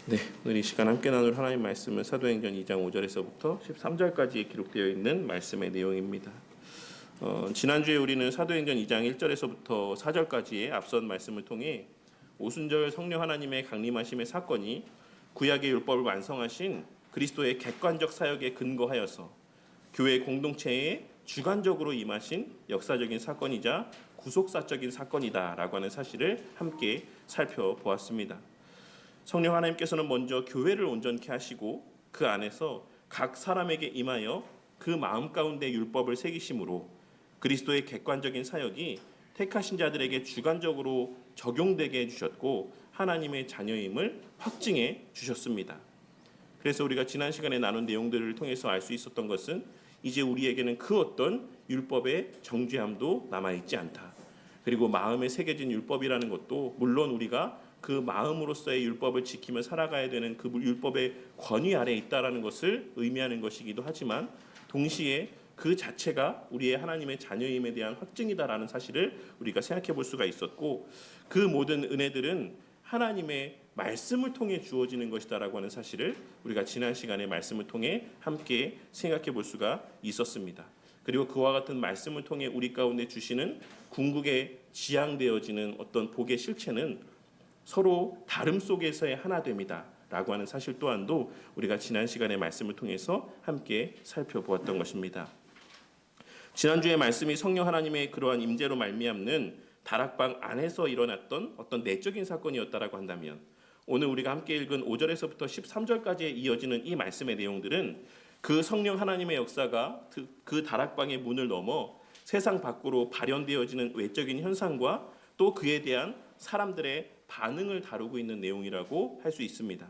네, 오늘 이 시간 함께 나눌 하나님 말씀은 사도행전 2장 5절에서부터 13절까지 기록되어 있는 말씀의 내용입니다. 지난주에 우리는 사도행전 2장 1절에서부터 4절까지의 앞선 말씀을 통해 오순절 성령 하나님의 강림하심의 사건이 구약의 율법을 완성하신 그리스도의 객관적 사역에 근거하여서 교회 공동체에 주관적으로 임하신 역사적인 사건이자 구속사적인 사건이다라고 하는 사실을 함께 살펴보았습니다. 성령 하나님께서는 먼저 교회를 온전케 하시고 그 안에서 각 사람에게 임하여 그 마음 가운데 율법을 새기심으로 그리스도의 객관적인 사역이 택하신 자들에게 주관적으로 적용되게 해주셨고 하나님의 자녀임을 확증해 주셨습니다. 그래서 우리가 지난 시간에 나눈 내용들을 통해서 알 수 있었던 것은 이제 우리에게는 그 어떤 율법의 정죄함도 남아있지 않다. 그리고 마음에 새겨진 율법이라는 것도 물론 우리가 그 마음으로서의 율법을 지키며 살아가야 되는 그 율법의 권위 아래에 있다라는 것을 의미하는 것이기도 하지만 동시에 그 자체가 우리의 하나님의 자녀임에 대한 확증이다라는 사실을 우리가 생각해 볼 수가 있었고 그 모든 은혜들은 하나님의 말씀을 통해 주어지는 것이다라고 하는 사실을 우리가 지난 시간에 말씀을 통해 함께 생각해 볼 수가 있었습니다. 그리고 그와 같은 말씀을 통해 우리 가운데 주시는 궁극에 지향되어지는 어떤 복의 실체는 서로 다름 속에서의 하나됨이다 라고 하는 사실 또한도 우리가 지난 시간의 말씀을 통해서 함께 살펴보았던 것입니다. 지난주의 말씀이 성령 하나님의 그러한 임재로 말미암는 다락방 안에서 일어났던 어떤 내적인 사건이었다라고 한다면 오늘 우리가 함께 읽은 5절에서부터 13절까지 이어지는 이 말씀의 내용들은 그 성령 하나님의 역사가 그 다락방의 문을 넘어 세상 밖으로 발현되어지는 외적인 현상과 또 그에 대한 사람들의 반응을 다루고 있는 내용이라고 할 수 있습니다.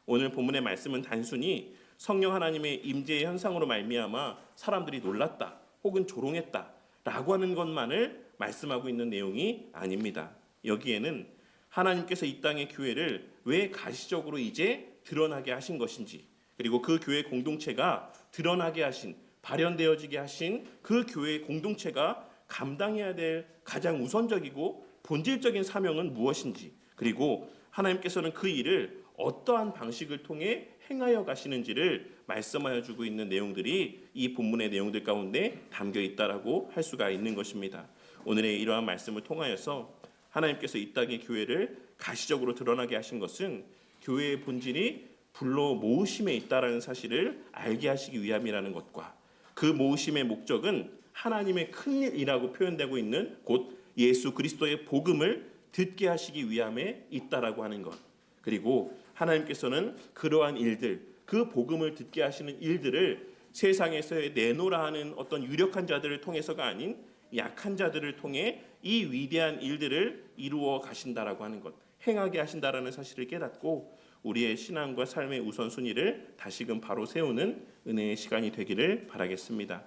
오늘 본문의 말씀은 단순히 성령 하나님의 임재의 현상으로 말미암아 사람들이 놀랐다 혹은 조롱했다 라고 하는 것만을 말씀하고 있는 내용이 아닙니다. 여기에는 하나님께서 이 땅의 교회를 왜 가시적으로 이제 드러나게 하신 것인지 그리고 그 교회 공동체가 드러나게 하신 발현되어지게 하신 그 교회 공동체가 감당해야 될 가장 우선적이고 본질적인 사명은 무엇인지 그리고 하나님께서는 그 일을 어떠한 방식을 통해 행하여 가시는지를 말씀하여 주고 있는 내용들이 이 본문의 내용들 가운데 담겨 있다라고 할 수가 있는 것입니다. 오늘의 이러한 말씀을 통하여서 하나님께서 이 땅의 교회를 가시적으로 드러나게 하신 것은 교회의 본질이 불러 모으심에 있다라는 사실을 알게 하시기 위함이라는 것과 그 모으심의 목적은 하나님의 큰 일이라고 표현되고 있는 곧 예수 그리스도의 복음을 듣게 하시기 위함에 있다라고 하는 것. 그리고 하나님께서는 그러한 일들, 그 복음을 듣게 하시는 일들을 세상에서의 내노라 하는 어떤 유력한 자들을 통해서가 아닌 약한 자들을 통해 이 위대한 일들을 이루어 가신다라고 하는 것, 행하게 하신다라는 사실을 깨닫고 우리의 신앙과 삶의 우선순위를 다시금 바로 세우는 은혜의 시간이 되기를 바라겠습니다.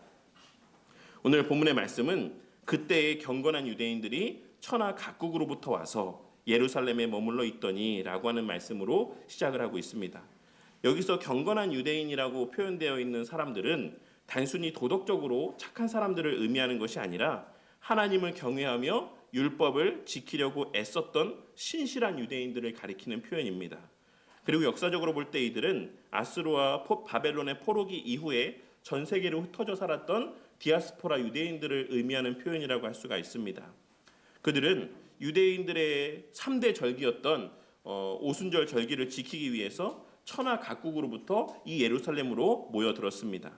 오늘 본문의 말씀은 그때의 경건한 유대인들이 천하 각국으로부터 와서 예루살렘에 머물러 있더니 라고 하는 말씀으로 시작을 하고 있습니다. 여기서 경건한 유대인이라고 표현되어 있는 사람들은 단순히 도덕적으로 착한 사람들을 의미하는 것이 아니라 하나님을 경외하며 율법을 지키려고 애썼던 신실한 유대인들을 가리키는 표현입니다. 그리고 역사적으로 볼 때 이들은 아수르와 바벨론의 포로기 이후에 전 세계로 흩어져 살았던 디아스포라 유대인들을 의미하는 표현이라고 할 수가 있습니다. 그들은 유대인들의 3대 절기였던 오순절 절기를 지키기 위해서 천하 각국으로부터 이 예루살렘으로 모여들었습니다.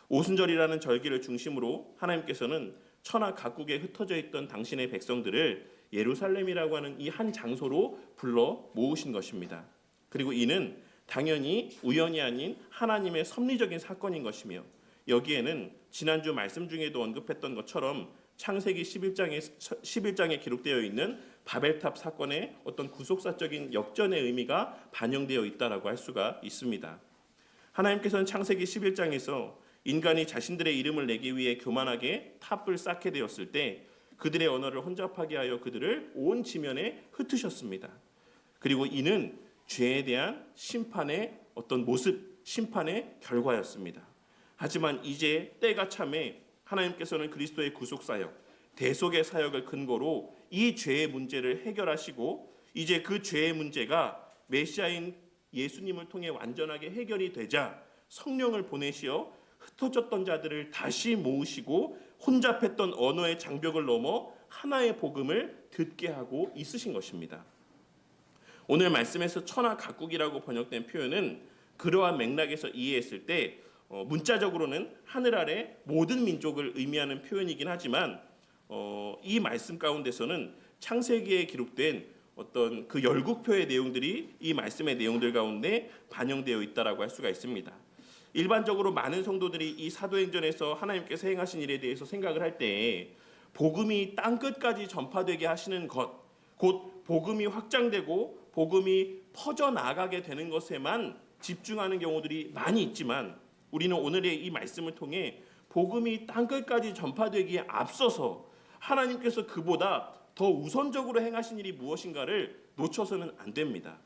오순절이라는 절기를 중심으로 하나님께서는 천하 각국에 흩어져 있던 당신의 백성들을 예루살렘이라고 하는 이 한 장소로 불러 모으신 것입니다. 그리고 이는 당연히 우연이 아닌 하나님의 섭리적인 사건인 것이며 여기에는 지난주 말씀 중에도 언급했던 것처럼 창세기 11장에 기록되어 있는 바벨탑 사건의 어떤 구속사적인 역전의 의미가 반영되어 있다라고 할 수가 있습니다. 하나님께서는 창세기 11장에서 인간이 자신들의 이름을 내기 위해 교만하게 탑을 쌓게 되었을 때 그들의 언어를 혼잡하게 하여 그들을 온 지면에 흩으셨습니다. 그리고 이는 죄에 대한 심판의 어떤 모습, 심판의 결과였습니다. 하지만 이제 때가 참에 하나님께서는 그리스도의 구속사역, 대속의 사역을 근거로 이 죄의 문제를 해결하시고 이제 그 죄의 문제가 메시아인 예수님을 통해 완전하게 해결이 되자 성령을 보내시어 흩어졌던 자들을 다시 모으시고 혼잡했던 언어의 장벽을 넘어 하나의 복음을 듣게 하고 있으신 것입니다. 오늘 말씀에서 천하 각국이라고 번역된 표현은 그러한 맥락에서 이해했을 때 문자적으로는 하늘 아래 모든 민족을 의미하는 표현이긴 하지만 이 말씀 가운데서는 창세기에 기록된 어떤 그 열국표의 내용들이 이 말씀의 내용들 가운데 반영되어 있다라고 할 수가 있습니다. 일반적으로 많은 성도들이 이 사도행전에서 하나님께서 행하신 일에 대해서 생각을 할 때 복음이 땅끝까지 전파되게 하시는 것, 곧 복음이 확장되고 복음이 퍼져나가게 되는 것에만 집중하는 경우들이 많이 있지만 우리는 오늘의 이 말씀을 통해 복음이 땅끝까지 전파되기에 앞서서 하나님께서 그보다 더 우선적으로 행하신 일이 무엇인가를 놓쳐서는 안 됩니다.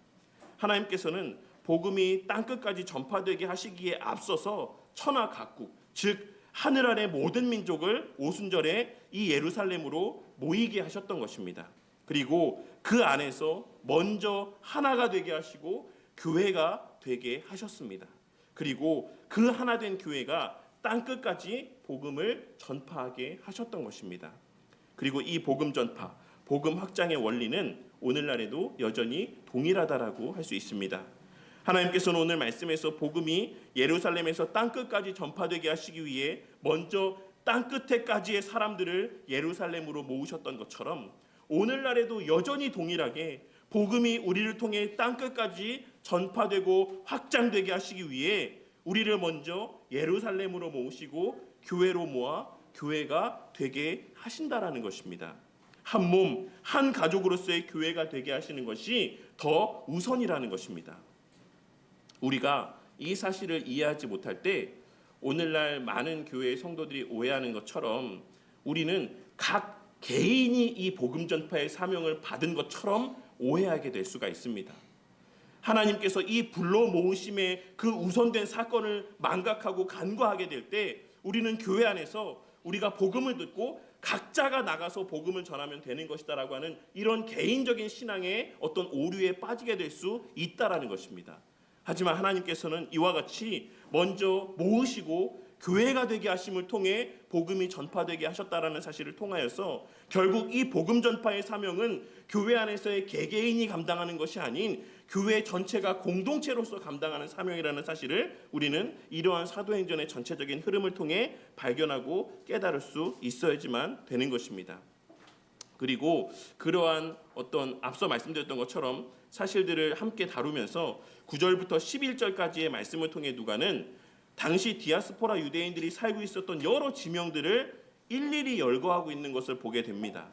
하나님께서는 복음이 땅끝까지 전파되게 하시기에 앞서서 천하 각국, 즉 하늘 아래 모든 민족을 오순절에 이 예루살렘으로 모이게 하셨던 것입니다. 그리고 그 안에서 먼저 하나가 되게 하시고 교회가 되게 하셨습니다. 그리고 그 하나 된 교회가 땅끝까지 복음을 전파하게 하셨던 것입니다. 그리고 이 복음 전파, 복음 확장의 원리는 오늘날에도 여전히 동일하다라고 할 수 있습니다. 하나님께서는 오늘 말씀에서 복음이 예루살렘에서 땅끝까지 전파되게 하시기 위해 먼저 땅끝에까지의 사람들을 예루살렘으로 모으셨던 것처럼 오늘날에도 여전히 동일하게 복음이 우리를 통해 땅끝까지 전파되고 확장되게 하시기 위해 우리를 먼저 예루살렘으로 모으시고 교회로 모아 교회가 되게 하신다라는 것입니다. 한 몸, 한 가족으로서의 교회가 되게 하시는 것이 더 우선이라는 것입니다. 우리가 이 사실을 이해하지 못할 때 오늘날 많은 교회의 성도들이 오해하는 것처럼 우리는 각 개인이 이 복음 전파의 사명을 받은 것처럼 오해하게 될 수가 있습니다. 하나님께서 이 불러 모으심의 그 우선된 사건을 망각하고 간과하게 될 때 우리는 교회 안에서 우리가 복음을 듣고 각자가 나가서 복음을 전하면 되는 것이다라고 하는 이런 개인적인 신앙의 어떤 오류에 빠지게 될 수 있다라는 것입니다. 하지만 하나님께서는 이와 같이 먼저 모으시고 교회가 되게 하심을 통해 복음이 전파되게 하셨다라는 사실을 통하여서 결국 이 복음 전파의 사명은 교회 안에서의 개개인이 감당하는 것이 아닌 교회 전체가 공동체로서 감당하는 사명이라는 사실을 우리는 이러한 사도행전의 전체적인 흐름을 통해 발견하고 깨달을 수 있어야지만 되는 것입니다. 그리고 그러한 어떤 앞서 말씀드렸던 것처럼 사실들을 함께 다루면서 9절부터 11절까지의 말씀을 통해 누가는 당시 디아스포라 유대인들이 살고 있었던 여러 지명들을 일일이 열거하고 있는 것을 보게 됩니다.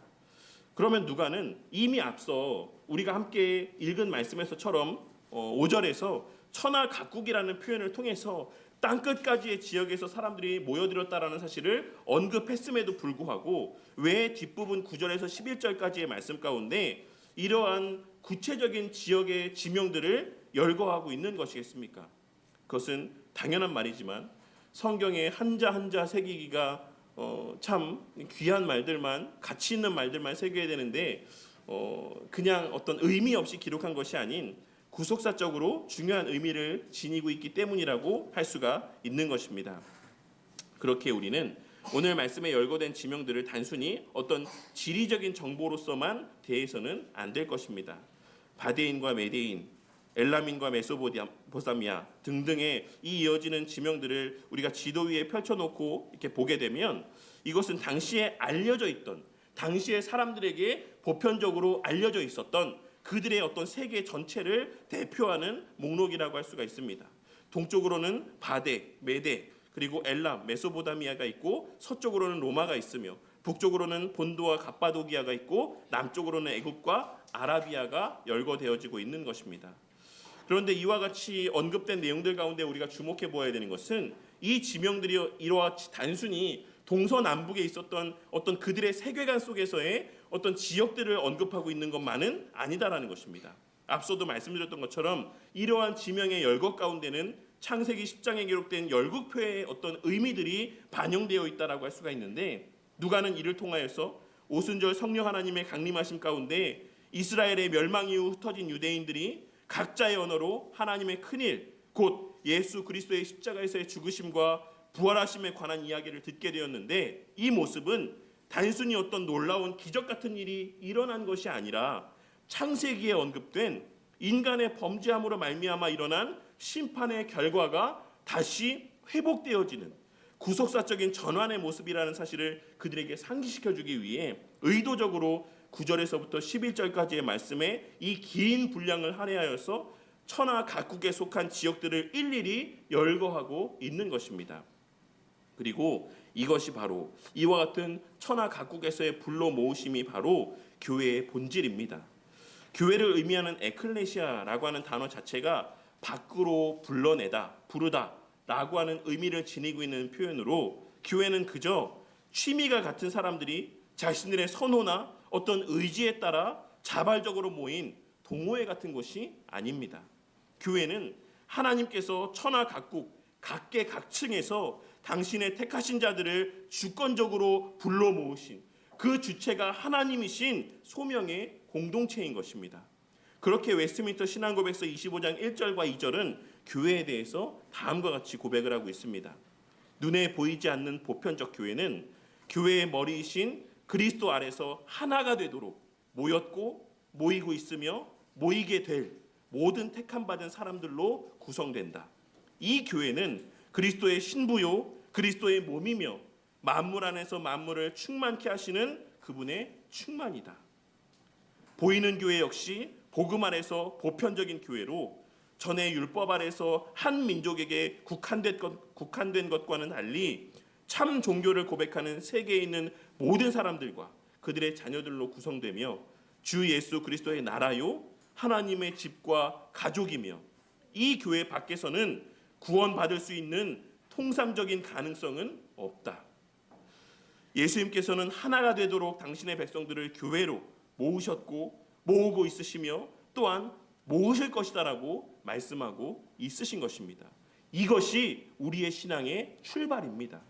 그러면 누가는 이미 앞서 우리가 함께 읽은 말씀에서처럼 5절에서 천하 각국이라는 표현을 통해서 땅끝까지의 지역에서 사람들이 모여들었다라는 사실을 언급했음에도 불구하고 왜 뒷부분 9절에서 11절까지의 말씀 가운데 이러한 구체적인 지역의 지명들을 열거하고 있는 것이겠습니까? 그것은 당연한 말이지만 성경에 한자 한자 새기기가 참 귀한 말들만, 가치 있는 말들만 새겨야 되는데 그냥 어떤 의미 없이 기록한 것이 아닌 구속사적으로 중요한 의미를 지니고 있기 때문이라고 할 수가 있는 것입니다. 그렇게 우리는 오늘 말씀에 열거된 지명들을 단순히 어떤 지리적인 정보로서만 대해서는 안 될 것입니다. 바데인과 메데인, 엘람인과 메소포타미아 등등의 이 이어지는 지명들을 우리가 지도 위에 펼쳐놓고 이렇게 보게 되면 이것은 당시에 알려져 있던, 당시에 사람들에게 보편적으로 알려져 있었던 그들의 어떤 세계 전체를 대표하는 목록이라고 할 수가 있습니다. 동쪽으로는 바데, 메데, 그리고 엘람, 메소포타미아가 있고 서쪽으로는 로마가 있으며 북쪽으로는 본도와 갑바도기아가 있고 남쪽으로는 애굽과 아라비아가 열거되어지고 있는 것입니다. 그런데 이와 같이 언급된 내용들 가운데 우리가 주목해 보아야 되는 것은 이 지명들이 이와 같이 단순히 동서남북에 있었던 어떤 그들의 세계관 속에서의 어떤 지역들을 언급하고 있는 것만은 아니다라는 것입니다. 앞서도 말씀드렸던 것처럼 이러한 지명의 열거 가운데는 창세기 10장에 기록된 열국표의 어떤 의미들이 반영되어 있다라고 할 수가 있는데 누가는 이를 통하여서 오순절 성령 하나님의 강림하심 가운데 이스라엘의 멸망 이후 흩어진 유대인들이 각자의 언어로 하나님의 큰일, 곧 예수 그리스도의 십자가에서의 죽으심과 부활하심에 관한 이야기를 듣게 되었는데, 이 모습은 단순히 어떤 놀라운 기적 같은 일이 일어난 것이 아니라 창세기에 언급된 인간의 범죄함으로 말미암아 일어난 심판의 결과가 다시 회복되어지는 구속사적인 전환의 모습이라는 사실을 그들에게 상기시켜주기 위해 의도적으로 9절에서부터 11절까지의 말씀에 이 긴 분량을 할애하여서 천하 각국에 속한 지역들을 일일이 열거하고 있는 것입니다. 그리고 이것이 바로 이와 같은 천하 각국에서의 불러 모으심이 바로 교회의 본질입니다. 교회를 의미하는 에클레시아라고 하는 단어 자체가 밖으로 불러내다, 부르다 라고 하는 의미를 지니고 있는 표현으로, 교회는 그저 취미가 같은 사람들이 자신들의 선호나 어떤 의지에 따라 자발적으로 모인 동호회 같은 것이 아닙니다. 교회는 하나님께서 천하 각국 각계각층에서 당신의 택하신 자들을 주권적으로 불러 모으신 그 주체가 하나님이신 소명의 공동체인 것입니다. 그렇게 웨스트민스터 신앙고백서 25장 1절과 2절은 교회에 대해서 다음과 같이 고백을 하고 있습니다. 눈에 보이지 않는 보편적 교회는 교회의 머리이신 그리스도 아래서 하나가 되도록 모였고 모이고 있으며 모이게 될 모든 택함받은 사람들로 구성된다. 이 교회는 그리스도의 신부요 그리스도의 몸이며 만물 안에서 만물을 충만케 하시는 그분의 충만이다. 보이는 교회 역시 복음 안에서 보편적인 교회로 전에 율법 아래서 한 민족에게 국한된 것과는 달리 참 종교를 고백하는 세계에 있는 모든 사람들과 그들의 자녀들로 구성되며 주 예수 그리스도의 나라요 하나님의 집과 가족이며, 이 교회 밖에서는 구원받을 수 있는 통상적인 가능성은 없다. 예수님께서는 하나가 되도록 당신의 백성들을 교회로 모으셨고 모으고 있으시며 또한 모으실 것이다라고 말씀하고 있으신 것입니다. 이것이 우리의 신앙의 출발입니다.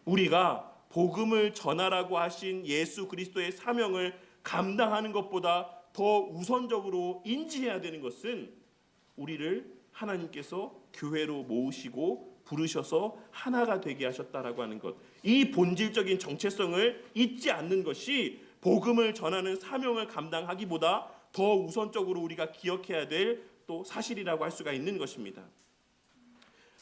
우리가 복음을 전하라고 하신 예수 그리스도의 사명을 감당하는 것보다 더 우선적으로 인지해야 되는 것은 우리를 하나님께서 교회로 모으시고 부르셔서 하나가 되게 하셨다라고 하는 것, 이 본질적인 정체성을 잊지 않는 것이 복음을 전하는 사명을 감당하기보다 더 우선적으로 우리가 기억해야 될 또 사실이라고 할 수가 있는 것입니다.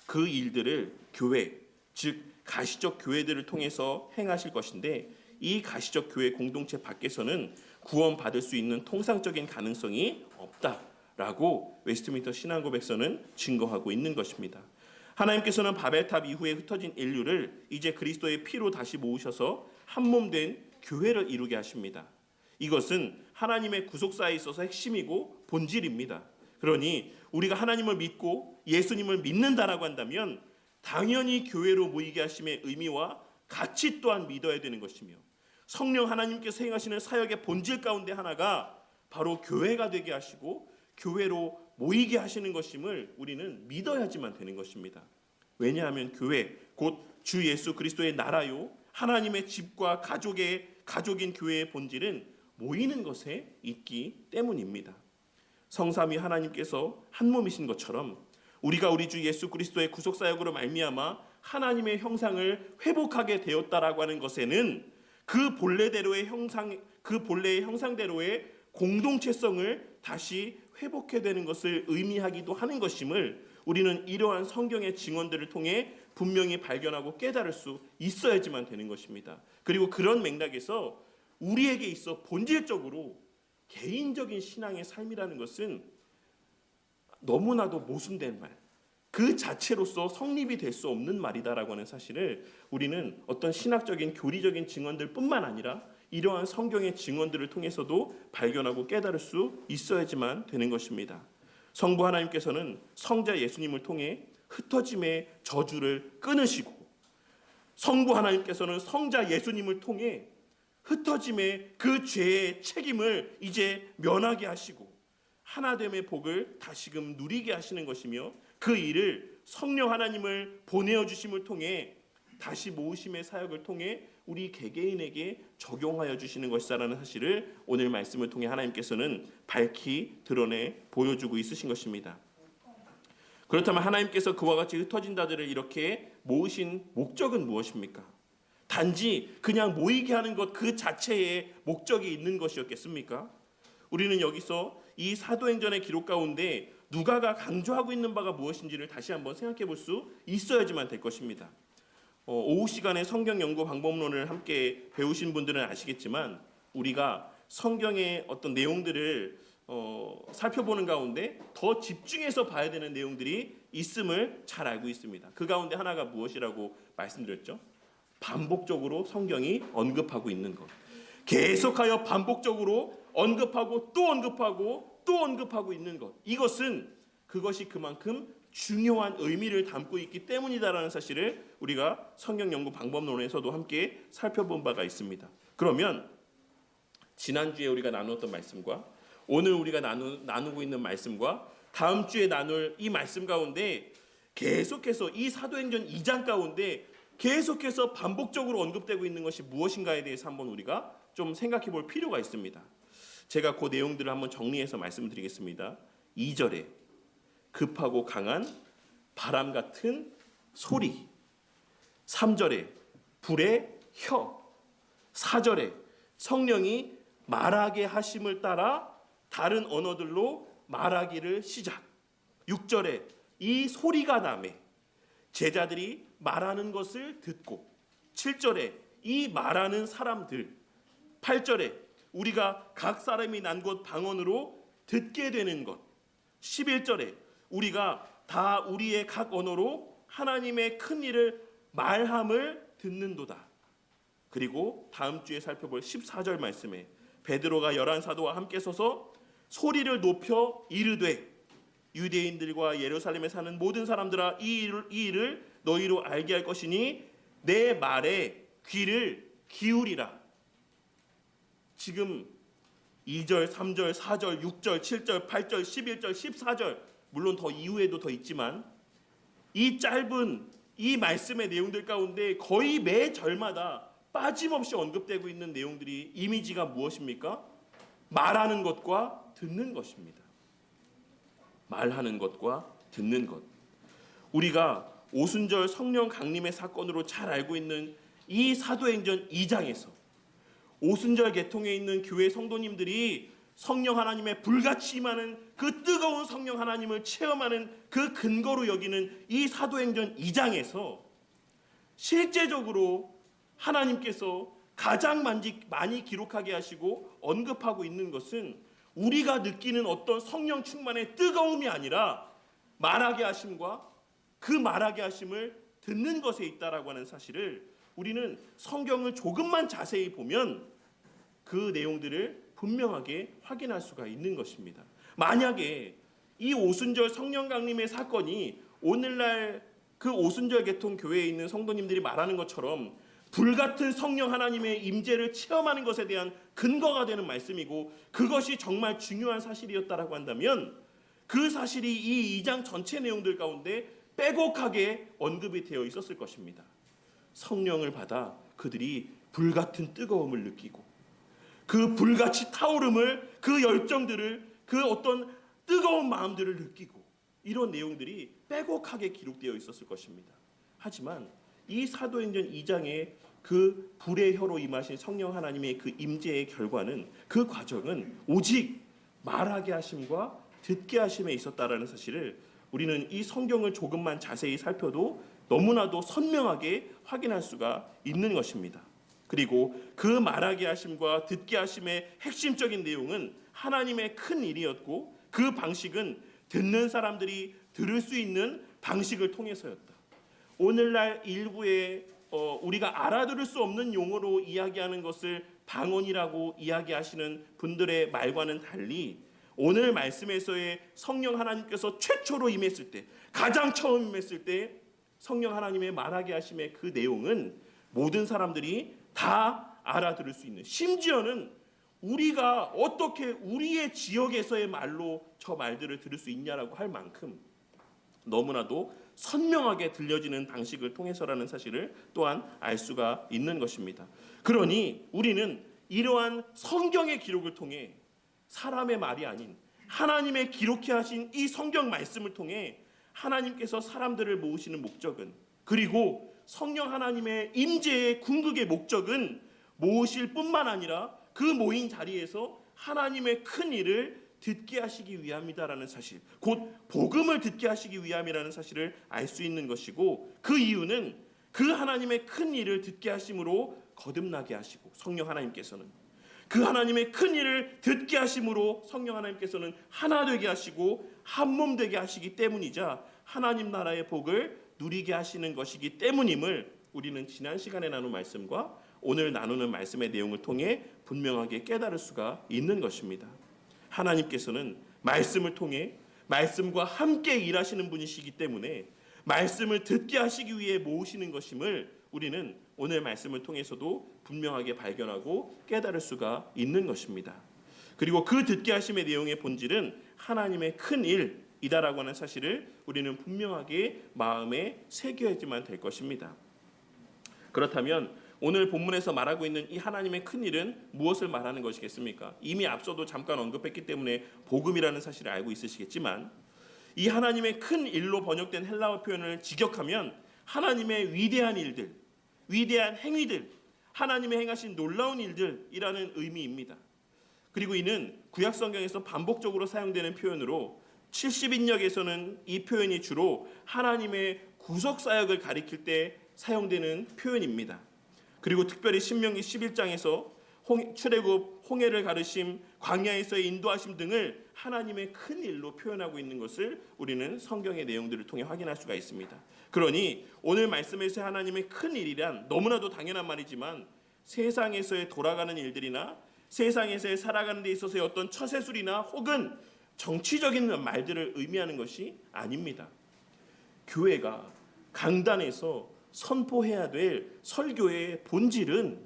그 일들을 교회, 즉 가시적 교회들을 통해서 행하실 것인데, 이 가시적 교회 공동체 밖에서는 구원받을 수 있는 통상적인 가능성이 없다라고 웨스트민스터 신앙고백서는 증거하고 있는 것입니다. 하나님께서는 바벨탑 이후에 흩어진 인류를 이제 그리스도의 피로 다시 모으셔서 한몸된 교회를 이루게 하십니다. 이것은 하나님의 구속사에 있어서 핵심이고 본질입니다. 그러니 우리가 하나님을 믿고 예수님을 믿는다라고 한다면 당연히 교회로 모이게 하심의 의미와 가치 또한 믿어야 되는 것이며, 성령 하나님께서 행하시는 사역의 본질 가운데 하나가 바로 교회가 되게 하시고 교회로 모이게 하시는 것임을 우리는 믿어야지만 되는 것입니다. 왜냐하면 교회, 곧 주 예수 그리스도의 나라요 하나님의 집과 가족인 교회의 본질은 모이는 것에 있기 때문입니다. 성삼위 하나님께서 한 몸이신 것처럼 우리가 우리 주 예수 그리스도의 구속사역으로 말미암아 하나님의 형상을 회복하게 되었다라고 하는 것에는 그 본래의 형상대로의 공동체성을 다시 회복해야 되는 것을 의미하기도 하는 것임을 우리는 이러한 성경의 증언들을 통해 분명히 발견하고 깨달을 수 있어야지만 되는 것입니다. 그리고 그런 맥락에서 우리에게 있어 본질적으로 개인적인 신앙의 삶이라는 것은 너무나도 모순된 말, 그 자체로서 성립이 될 수 없는 말이다라고 하는 사실을 우리는 어떤 신학적인 교리적인 증언들 뿐만 아니라 이러한 성경의 증언들을 통해서도 발견하고 깨달을 수 있어야지만 되는 것입니다. 성부 하나님께서는 성자 예수님을 통해 흩어짐의 저주를 끊으시고, 성부 하나님께서는 성자 예수님을 통해 흩어짐의 그 죄의 책임을 이제 면하게 하시고 하나됨의 복을 다시금 누리게 하시는 것이며, 그 일을 성령 하나님을 보내어 주심을 통해 다시 모으심의 사역을 통해 우리 개개인에게 적용하여 주시는 것이다라는 사실을 오늘 말씀을 통해 하나님께서는 밝히 드러내 보여주고 있으신 것입니다. 그렇다면 하나님께서 그와 같이 흩어진 자들을 이렇게 모으신 목적은 무엇입니까? 단지 그냥 모이게 하는 것 그 자체에 목적이 있는 것이었겠습니까? 우리는 여기서 이 사도행전의 기록 가운데 누가가 강조하고 있는 바가 무엇인지를 다시 한번 생각해 볼 수 있어야지만 될 것입니다. 오후 시간에 성경 연구 방법론을 함께 배우신 분들은 아시겠지만 우리가 성경의 어떤 내용들을 살펴보는 가운데 더 집중해서 봐야 되는 내용들이 있음을 잘 알고 있습니다. 그 가운데 하나가 무엇이라고 말씀드렸죠? 반복적으로 성경이 언급하고 있는 것. 계속하여 반복적으로 언급하고 또 언급하고 또 언급하고 있는 것. 그것이 그만큼 중요한 의미를 담고 있기 때문이다라는 사실을 우리가 성경 연구 방법론에서도 함께 살펴본 바가 있습니다. 그러면 지난주에 우리가 나누었던 말씀과 오늘 우리가 나누고 있는 말씀과 다음 주에 나눌 이 말씀 가운데 계속해서 이 사도행전 2장 가운데 계속해서 반복적으로 언급되고 있는 것이 무엇인가에 대해서 한번 우리가 좀 생각해 볼 필요가 있습니다. 제가 그 내용들을 한번 정리해서 말씀드리겠습니다. 2절에 급하고 강한 바람 같은 소리, 3절에 불의 혀, 4절에 성령이 말하게 하심을 따라 다른 언어들로 말하기를 시작, 6절에 이 소리가 나매 제자들이 말하는 것을 듣고, 7절에 이 말하는 사람들, 8절에 우리가 각 사람이 난 곳 방언으로 듣게 되는 것, 11절에 우리가 다 우리의 각 언어로 하나님의 큰 일을 말함을 듣는도다. 그리고 다음 주에 살펴볼 14절 말씀에 베드로가 11사도와 함께 서서 소리를 높여 이르되 유대인들과 예루살렘에 사는 모든 사람들아 이 일을 너희로 알게 할 것이니 내 말에 귀를 기울이라. 지금 2절, 3절, 4절, 6절, 7절, 8절, 11절, 14절 물론 더 이후에도 더 있지만 이 짧은 이 말씀의 내용들 가운데 거의 매 절마다 빠짐없이 언급되고 있는 내용들이 이미지가 무엇입니까? 말하는 것과 듣는 것입니다. 말하는 것과 듣는 것. 우리가 오순절 성령 강림의 사건으로 잘 알고 있는 이 사도행전 2장에서 오순절 계통에 있는 교회 성도님들이 성령 하나님의 불같이 임하는 그 뜨거운 성령 하나님을 체험하는 그 근거로 여기는 이 사도행전 2장에서 실제적으로 하나님께서 가장 많이 기록하게 하시고 언급하고 있는 것은 우리가 느끼는 어떤 성령 충만의 뜨거움이 아니라 말하게 하심과 그 말하게 하심을 듣는 것에 있다라고 하는 사실을 우리는 성경을 조금만 자세히 보면 그 내용들을 분명하게 확인할 수가 있는 것입니다. 만약에 이 오순절 성령 강림의 사건이 오늘날 그 오순절 계통 교회에 있는 성도님들이 말하는 것처럼 불같은 성령 하나님의 임재를 체험하는 것에 대한 근거가 되는 말씀이고 그것이 정말 중요한 사실이었다라고 한다면 그 사실이 이 2장 전체 내용들 가운데 빼곡하게 언급이 되어 있었을 것입니다. 성령을 받아 그들이 불같은 뜨거움을 느끼고 그 불같이 타오름을, 그 열정들을, 그 어떤 뜨거운 마음들을 느끼고 이런 내용들이 빼곡하게 기록되어 있었을 것입니다. 하지만 이 사도행전 2장의 그 불의 혀로 임하신 성령 하나님의 그 임재의 결과는 그 과정은 오직 말하게 하심과 듣게 하심에 있었다라는 사실을 우리는 이 성경을 조금만 자세히 살펴도 너무나도 선명하게 확인할 수가 있는 것입니다. 그리고 그 말하게 하심과 듣게 하심의 핵심적인 내용은 하나님의 큰 일이었고 그 방식은 듣는 사람들이 들을 수 있는 방식을 통해서였다. 오늘날 일부의 우리가 알아들을 수 없는 용어로 이야기하는 것을 방언이라고 이야기하시는 분들의 말과는 달리 오늘 말씀에서의 성령 하나님께서 최초로 임했을 때 가장 처음 임했을 때 성령 하나님의 말하게 하심의 그 내용은 모든 사람들이 다 알아들을 수 있는, 심지어는 우리가 어떻게 우리의 지역에서의 말로 저 말들을 들을 수 있냐라고 할 만큼 너무나도 선명하게 들려지는 방식을 통해서라는 사실을 또한 알 수가 있는 것입니다. 그러니 우리는 이러한 성경의 기록을 통해 사람의 말이 아닌 하나님의 기록해 하신 이 성경 말씀을 통해 하나님께서 사람들을 모으시는 목적은, 그리고 성령 하나님의 임재의 궁극의 목적은 모으실 뿐만 아니라 그 모인 자리에서 하나님의 큰 일을 듣게 하시기 위함이다라는 사실, 곧 복음을 듣게 하시기 위함이라는 사실을 알 수 있는 것이고, 그 이유는 그 하나님의 큰 일을 듣게 하심으로 거듭나게 하시고, 성령 하나님께서는 그 하나님의 큰 일을 듣게 하심으로 성령 하나님께서는 하나 되게 하시고 한 몸 되게 하시기 때문이자 하나님 나라의 복을 누리게 하시는 것이기 때문임을 우리는 지난 시간에 나눈 말씀과 오늘 나누는 말씀의 내용을 통해 분명하게 깨달을 수가 있는 것입니다. 하나님께서는 말씀을 통해 말씀과 함께 일하시는 분이시기 때문에 말씀을 듣게 하시기 위해 모으시는 것임을 우리는 오늘 말씀을 통해서도 분명하게 발견하고 깨달을 수가 있는 것입니다. 그리고 그 듣게 하심의 내용의 본질은 하나님의 큰 일이다라고 하는 사실을 우리는 분명하게 마음에 새겨야지만 될 것입니다. 그렇다면 오늘 본문에서 말하고 있는 이 하나님의 큰 일은 무엇을 말하는 것이겠습니까? 이미 앞서도 잠깐 언급했기 때문에 복음이라는 사실을 알고 있으시겠지만, 이 하나님의 큰 일로 번역된 헬라어 표현을 직역하면 하나님의 위대한 일들, 위대한 행위들, 하나님의 행하신 놀라운 일들이라는 의미입니다. 그리고 이는 구약 성경에서 반복적으로 사용되는 표현으로 70인역에서는 이 표현이 주로 하나님의 구속 사역을 가리킬 때 사용되는 표현입니다. 그리고 특별히 신명기 11장에서 출애굽, 홍해를 가르심, 광야에서의 인도하심 등을 하나님의 큰 일로 표현하고 있는 것을 우리는 성경의 내용들을 통해 확인할 수가 있습니다. 그러니 오늘 말씀에서 하나님의 큰 일이란 너무나도 당연한 말이지만 세상에서의 돌아가는 일들이나 세상에서의 살아가는 데 있어서의 어떤 처세술이나 혹은 정치적인 말들을 의미하는 것이 아닙니다. 교회가 강단에서 선포해야 될 설교의 본질은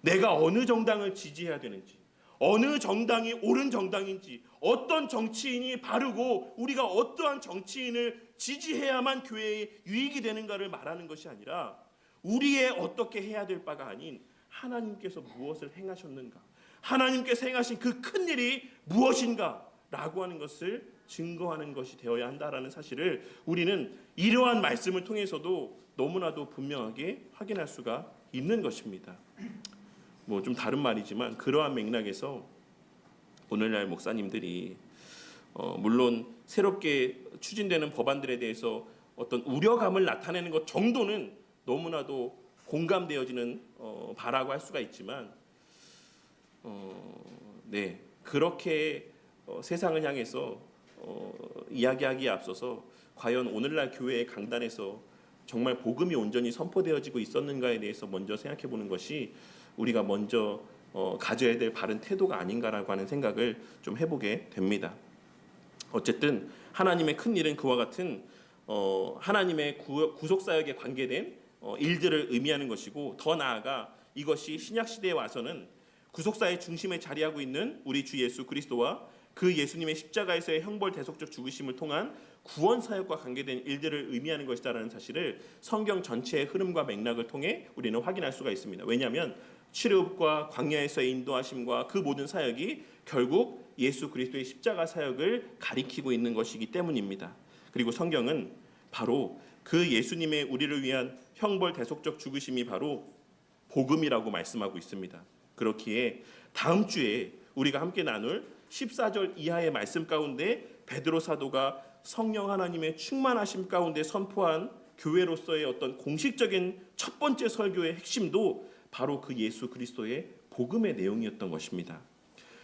내가 어느 정당을 지지해야 되는지, 어느 정당이 옳은 정당인지, 어떤 정치인이 바르고 우리가 어떠한 정치인을 지지해야만 교회에 유익이 되는가를 말하는 것이 아니라 우리의 어떻게 해야 될 바가 아닌 하나님께서 무엇을 행하셨는가, 하나님께서 행하신 그 큰 일이 무엇인가 라고 하는 것을 증거하는 것이 되어야 한다라는 사실을 우리는 이러한 말씀을 통해서도 너무나도 분명하게 확인할 수가 있는 것입니다. 뭐 좀 다른 말이지만 그러한 맥락에서 오늘날 목사님들이 물론 새롭게 추진되는 법안들에 대해서 어떤 우려감을 나타내는 것 정도는 너무나도 공감되어지는 바라고 할 수가 있지만 그렇게 세상을 향해서 이야기하기에 앞서서 과연 오늘날 교회의 강단에서 정말 복음이 온전히 선포되어지고 있었는가에 대해서 먼저 생각해 보는 것이 우리가 먼저 가져야 될 바른 태도가 아닌가라고 하는 생각을 좀 해보게 됩니다. 어쨌든 하나님의 큰 일은 그와 같은 하나님의 구속사역에 관계된 일들을 의미하는 것이고, 더 나아가 이것이 신약시대에 와서는 구속사의 중심에 자리하고 있는 우리 주 예수 그리스도와 그 예수님의 십자가에서의 형벌 대속적 죽으심을 통한 구원 사역과 관계된 일들을 의미하는 것이다라는 사실을 성경 전체의 흐름과 맥락을 통해 우리는 확인할 수가 있습니다. 왜냐하면 출애굽과 광야에서의 인도하심과 그 모든 사역이 결국 예수 그리스도의 십자가 사역을 가리키고 있는 것이기 때문입니다. 그리고 성경은 바로 그 예수님의 우리를 위한 형벌 대속적 죽으심이 바로 복음이라고 말씀하고 있습니다. 그렇기에 다음 주에 우리가 함께 나눌 14절 이하의 말씀 가운데 베드로 사도가 성령 하나님의 충만하심 가운데 선포한 교회로서의 어떤 공식적인 첫 번째 설교의 핵심도 바로 그 예수 그리스도의 복음의 내용이었던 것입니다.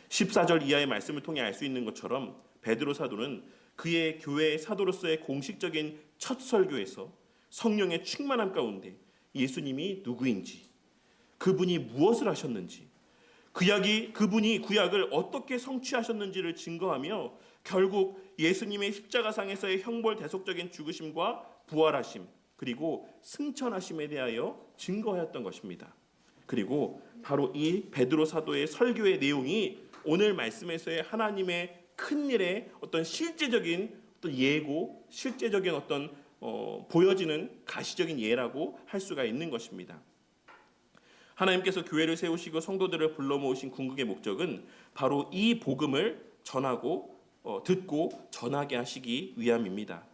14절 이하의 말씀을 통해 알 수 있는 것처럼 베드로 사도는 그의 교회의 사도로서의 공식적인 첫 설교에서 성령의 충만함 가운데 예수님이 누구인지, 그분이 무엇을 하셨는지, 그분이 구약을 어떻게 성취하셨는지를 증거하며 결국 예수님의 십자가상에서의 형벌 대속적인 죽으심과 부활하심, 그리고 승천하심에 대하여 증거하였던 것입니다. 그리고 바로 이 베드로 사도의 설교의 내용이 오늘 말씀에서의 하나님의 큰 일의 어떤 실제적인 어떤 예고, 실제적인 어떤 보여지는 가시적인 예라고 할 수가 있는 것입니다. 하나님께서 교회를 세우시고 성도들을 불러 모으신 궁극의 목적은 바로 이 복음을 전하고 듣고 전하게 하시기 위함입니다.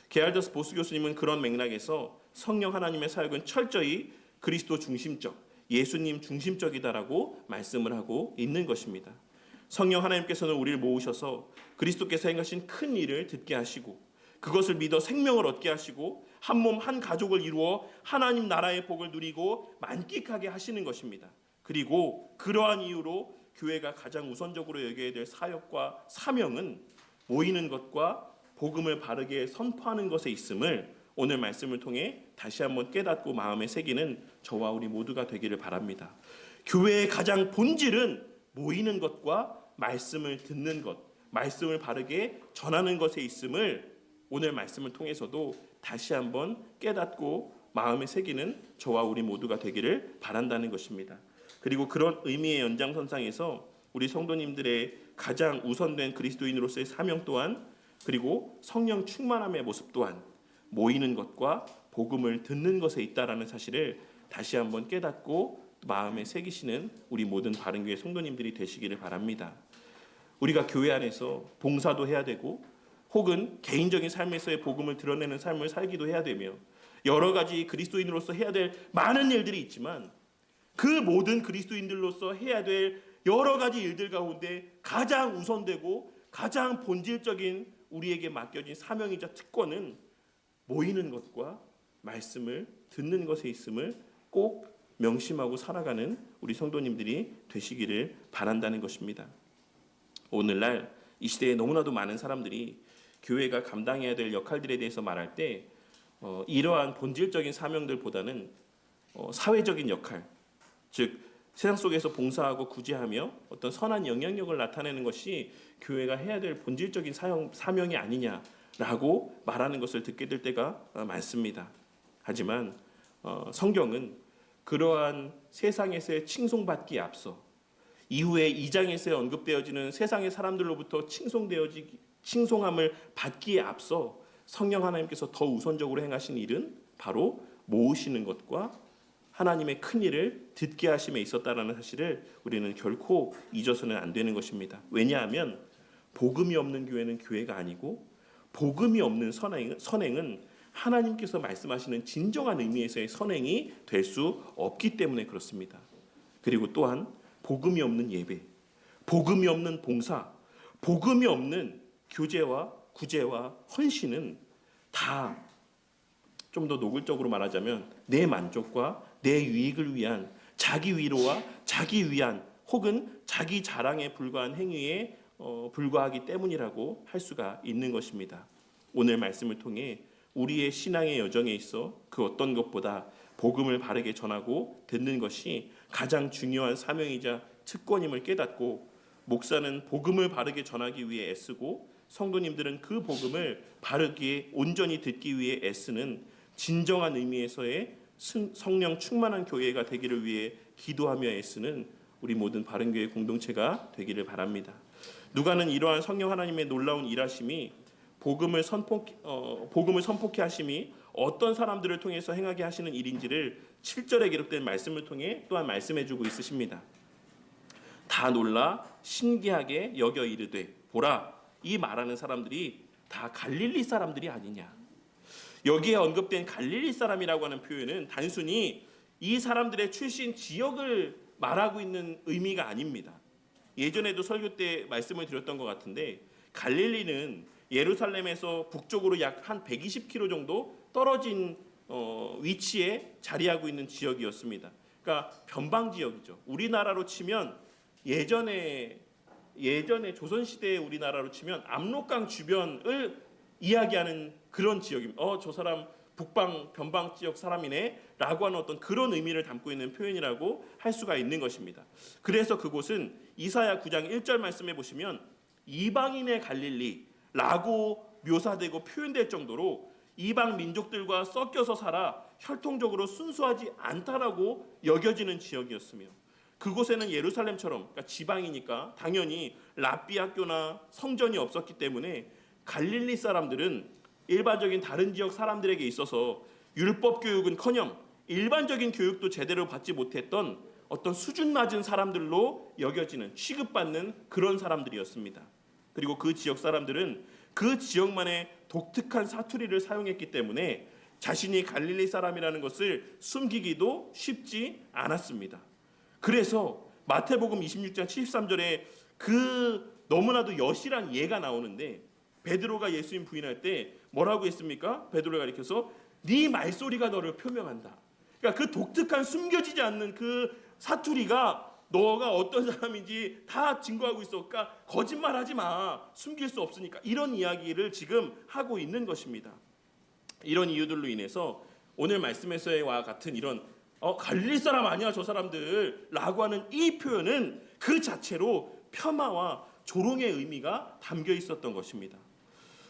게알더스 보스 교수님은 그런 맥락에서 성령 하나님의 사역은 철저히 그리스도 중심적, 예수님 중심적이다라고 말씀을 하고 있는 것입니다. 성령 하나님께서는 우리를 모으셔서 그리스도께서 행하신 큰 일을 듣게 하시고 그것을 믿어 생명을 얻게 하시고 한 몸 한 가족을 이루어 하나님 나라의 복을 누리고 만끽하게 하시는 것입니다. 그리고 그러한 이유로 교회가 가장 우선적으로 여겨야 될 사역과 사명은 모이는 것과 복음을 바르게 선포하는 것에 있음을 오늘 말씀을 통해 다시 한번 깨닫고 마음에 새기는 저와 우리 모두가 되기를 바랍니다. 교회의 가장 본질은 모이는 것과 말씀을 듣는 것, 말씀을 바르게 전하는 것에 있음을 오늘 말씀을 통해서도 다시 한번 깨닫고 마음에 새기는 저와 우리 모두가 되기를 바란다는 것입니다. 그리고 그런 의미의 연장선상에서 우리 성도님들의 가장 우선된 그리스도인으로서의 사명 또한, 그리고 성령 충만함의 모습 또한 모이는 것과 복음을 듣는 것에 있다라는 사실을 다시 한번 깨닫고 마음에 새기시는 우리 모든 바른교회 성도님들이 되시기를 바랍니다. 우리가 교회 안에서 봉사도 해야 되고 혹은 개인적인 삶에서의 복음을 드러내는 삶을 살기도 해야 되며 여러 가지 그리스도인으로서 해야 될 많은 일들이 있지만 그 모든 그리스도인들로서 해야 될 여러 가지 일들 가운데 가장 우선되고 가장 본질적인 우리에게 맡겨진 사명이자 특권은 모이는 것과 말씀을 듣는 것에 있음을 꼭 명심하고 살아가는 우리 성도님들이 되시기를 바란다는 것입니다. 오늘날 이 시대에 너무나도 많은 사람들이 교회가 감당해야 될 역할들에 대해서 말할 때 이러한 본질적인 사명들보다는 사회적인 역할, 즉 세상 속에서 봉사하고 구제하며 어떤 선한 영향력을 나타내는 것이 교회가 해야 될 본질적인 사명이 아니냐라고 말하는 것을 듣게 될 때가 많습니다. 하지만 성경은 그러한 세상에서의 칭송받기에 앞서 이후에 2장에서 언급되어지는 세상의 사람들로부터 칭송함을 받기에 앞서 성령 하나님께서 더 우선적으로 행하신 일은 바로 모으시는 것과 하나님의 큰 일을 듣게 하심에 있었다라는 사실을 우리는 결코 잊어서는 안 되는 것입니다. 왜냐하면 복음이 없는 교회는 교회가 아니고 복음이 없는 선행은 하나님께서 말씀하시는 진정한 의미에서의 선행이 될 수 없기 때문에 그렇습니다. 그리고 또한 복음이 없는 예배, 복음이 없는 봉사, 복음이 없는 교제와 구제와 헌신은 다 좀 더 노골적으로 말하자면 내 만족과 내 유익을 위한 자기 위로와 자기 위안 혹은 자기 자랑에 불과한 행위에 불과하기 때문이라고 할 수가 있는 것입니다. 오늘 말씀을 통해 우리의 신앙의 여정에 있어 그 어떤 것보다 복음을 바르게 전하고 듣는 것이 가장 중요한 사명이자 특권임을 깨닫고 목사는 복음을 바르게 전하기 위해 애쓰고 성도님들은 그 복음을 바르게 온전히 듣기 위해 애쓰는 진정한 의미에서의 성령 충만한 교회가 되기를 위해 기도하며 애쓰는 우리 모든 바른교회 공동체가 되기를 바랍니다. 누가는 이러한 성령 하나님의 놀라운 일하심이 복음을 선포케 하심이 어떤 사람들을 통해서 행하게 하시는 일인지를 7절에 기록된 말씀을 통해 또한 말씀해주고 있으십니다. 다 놀라 신기하게 여겨 이르되 보라, 이 말하는 사람들이 다 갈릴리 사람들이 아니냐. 여기에 언급된 갈릴리 사람이라고 하는 표현은 단순히 이 사람들의 출신 지역을 말하고 있는 의미가 아닙니다. 예전에도 설교 때 말씀을 드렸던 것 같은데 갈릴리는 예루살렘에서 북쪽으로 약 한 120km 정도 떨어진 위치에 자리하고 있는 지역이었습니다. 그러니까 변방 지역이죠. 우리나라로 치면 예전에 조선시대의 우리나라로 치면 압록강 주변을 이야기하는 그런 지역입니다. 저 사람 북방 변방 지역 사람이네 라고 하는 어떤 그런 의미를 담고 있는 표현이라고 할 수가 있는 것입니다. 그래서 그곳은 이사야 9장 1절 말씀해 보시면 이방인의 갈릴리라고 묘사되고 표현될 정도로 이방 민족들과 섞여서 살아 혈통적으로 순수하지 않다라고 여겨지는 지역이었으며 그곳에는 예루살렘처럼 그러니까 지방이니까 당연히 랍비 학교나 성전이 없었기 때문에 갈릴리 사람들은 일반적인 다른 지역 사람들에게 있어서 율법 교육은커녕 일반적인 교육도 제대로 받지 못했던 어떤 수준 낮은 사람들로 여겨지는, 취급받는 그런 사람들이었습니다. 그리고 그 지역 사람들은 그 지역만의 독특한 사투리를 사용했기 때문에 자신이 갈릴리 사람이라는 것을 숨기기도 쉽지 않았습니다. 그래서 마태복음 26장 73절에 그 너무나도 여실한 예가 나오는데, 베드로가 예수님 부인할 때 뭐라고 했습니까? 베드로가 가리켜서 네 말소리가 너를 표명한다. 그러니까 그 독특한 숨겨지지 않는 그 사투리가 너가 어떤 사람인지 다 증거하고 있어. 그러니까 거짓말하지 마. 숨길 수 없으니까. 이런 이야기를 지금 하고 있는 것입니다. 이런 이유들로 인해서 오늘 말씀에서와 같은 이런 갈릴리 사람 아니야 저 사람들 라고 하는 이 표현은 그 자체로 폄하와 조롱의 의미가 담겨 있었던 것입니다.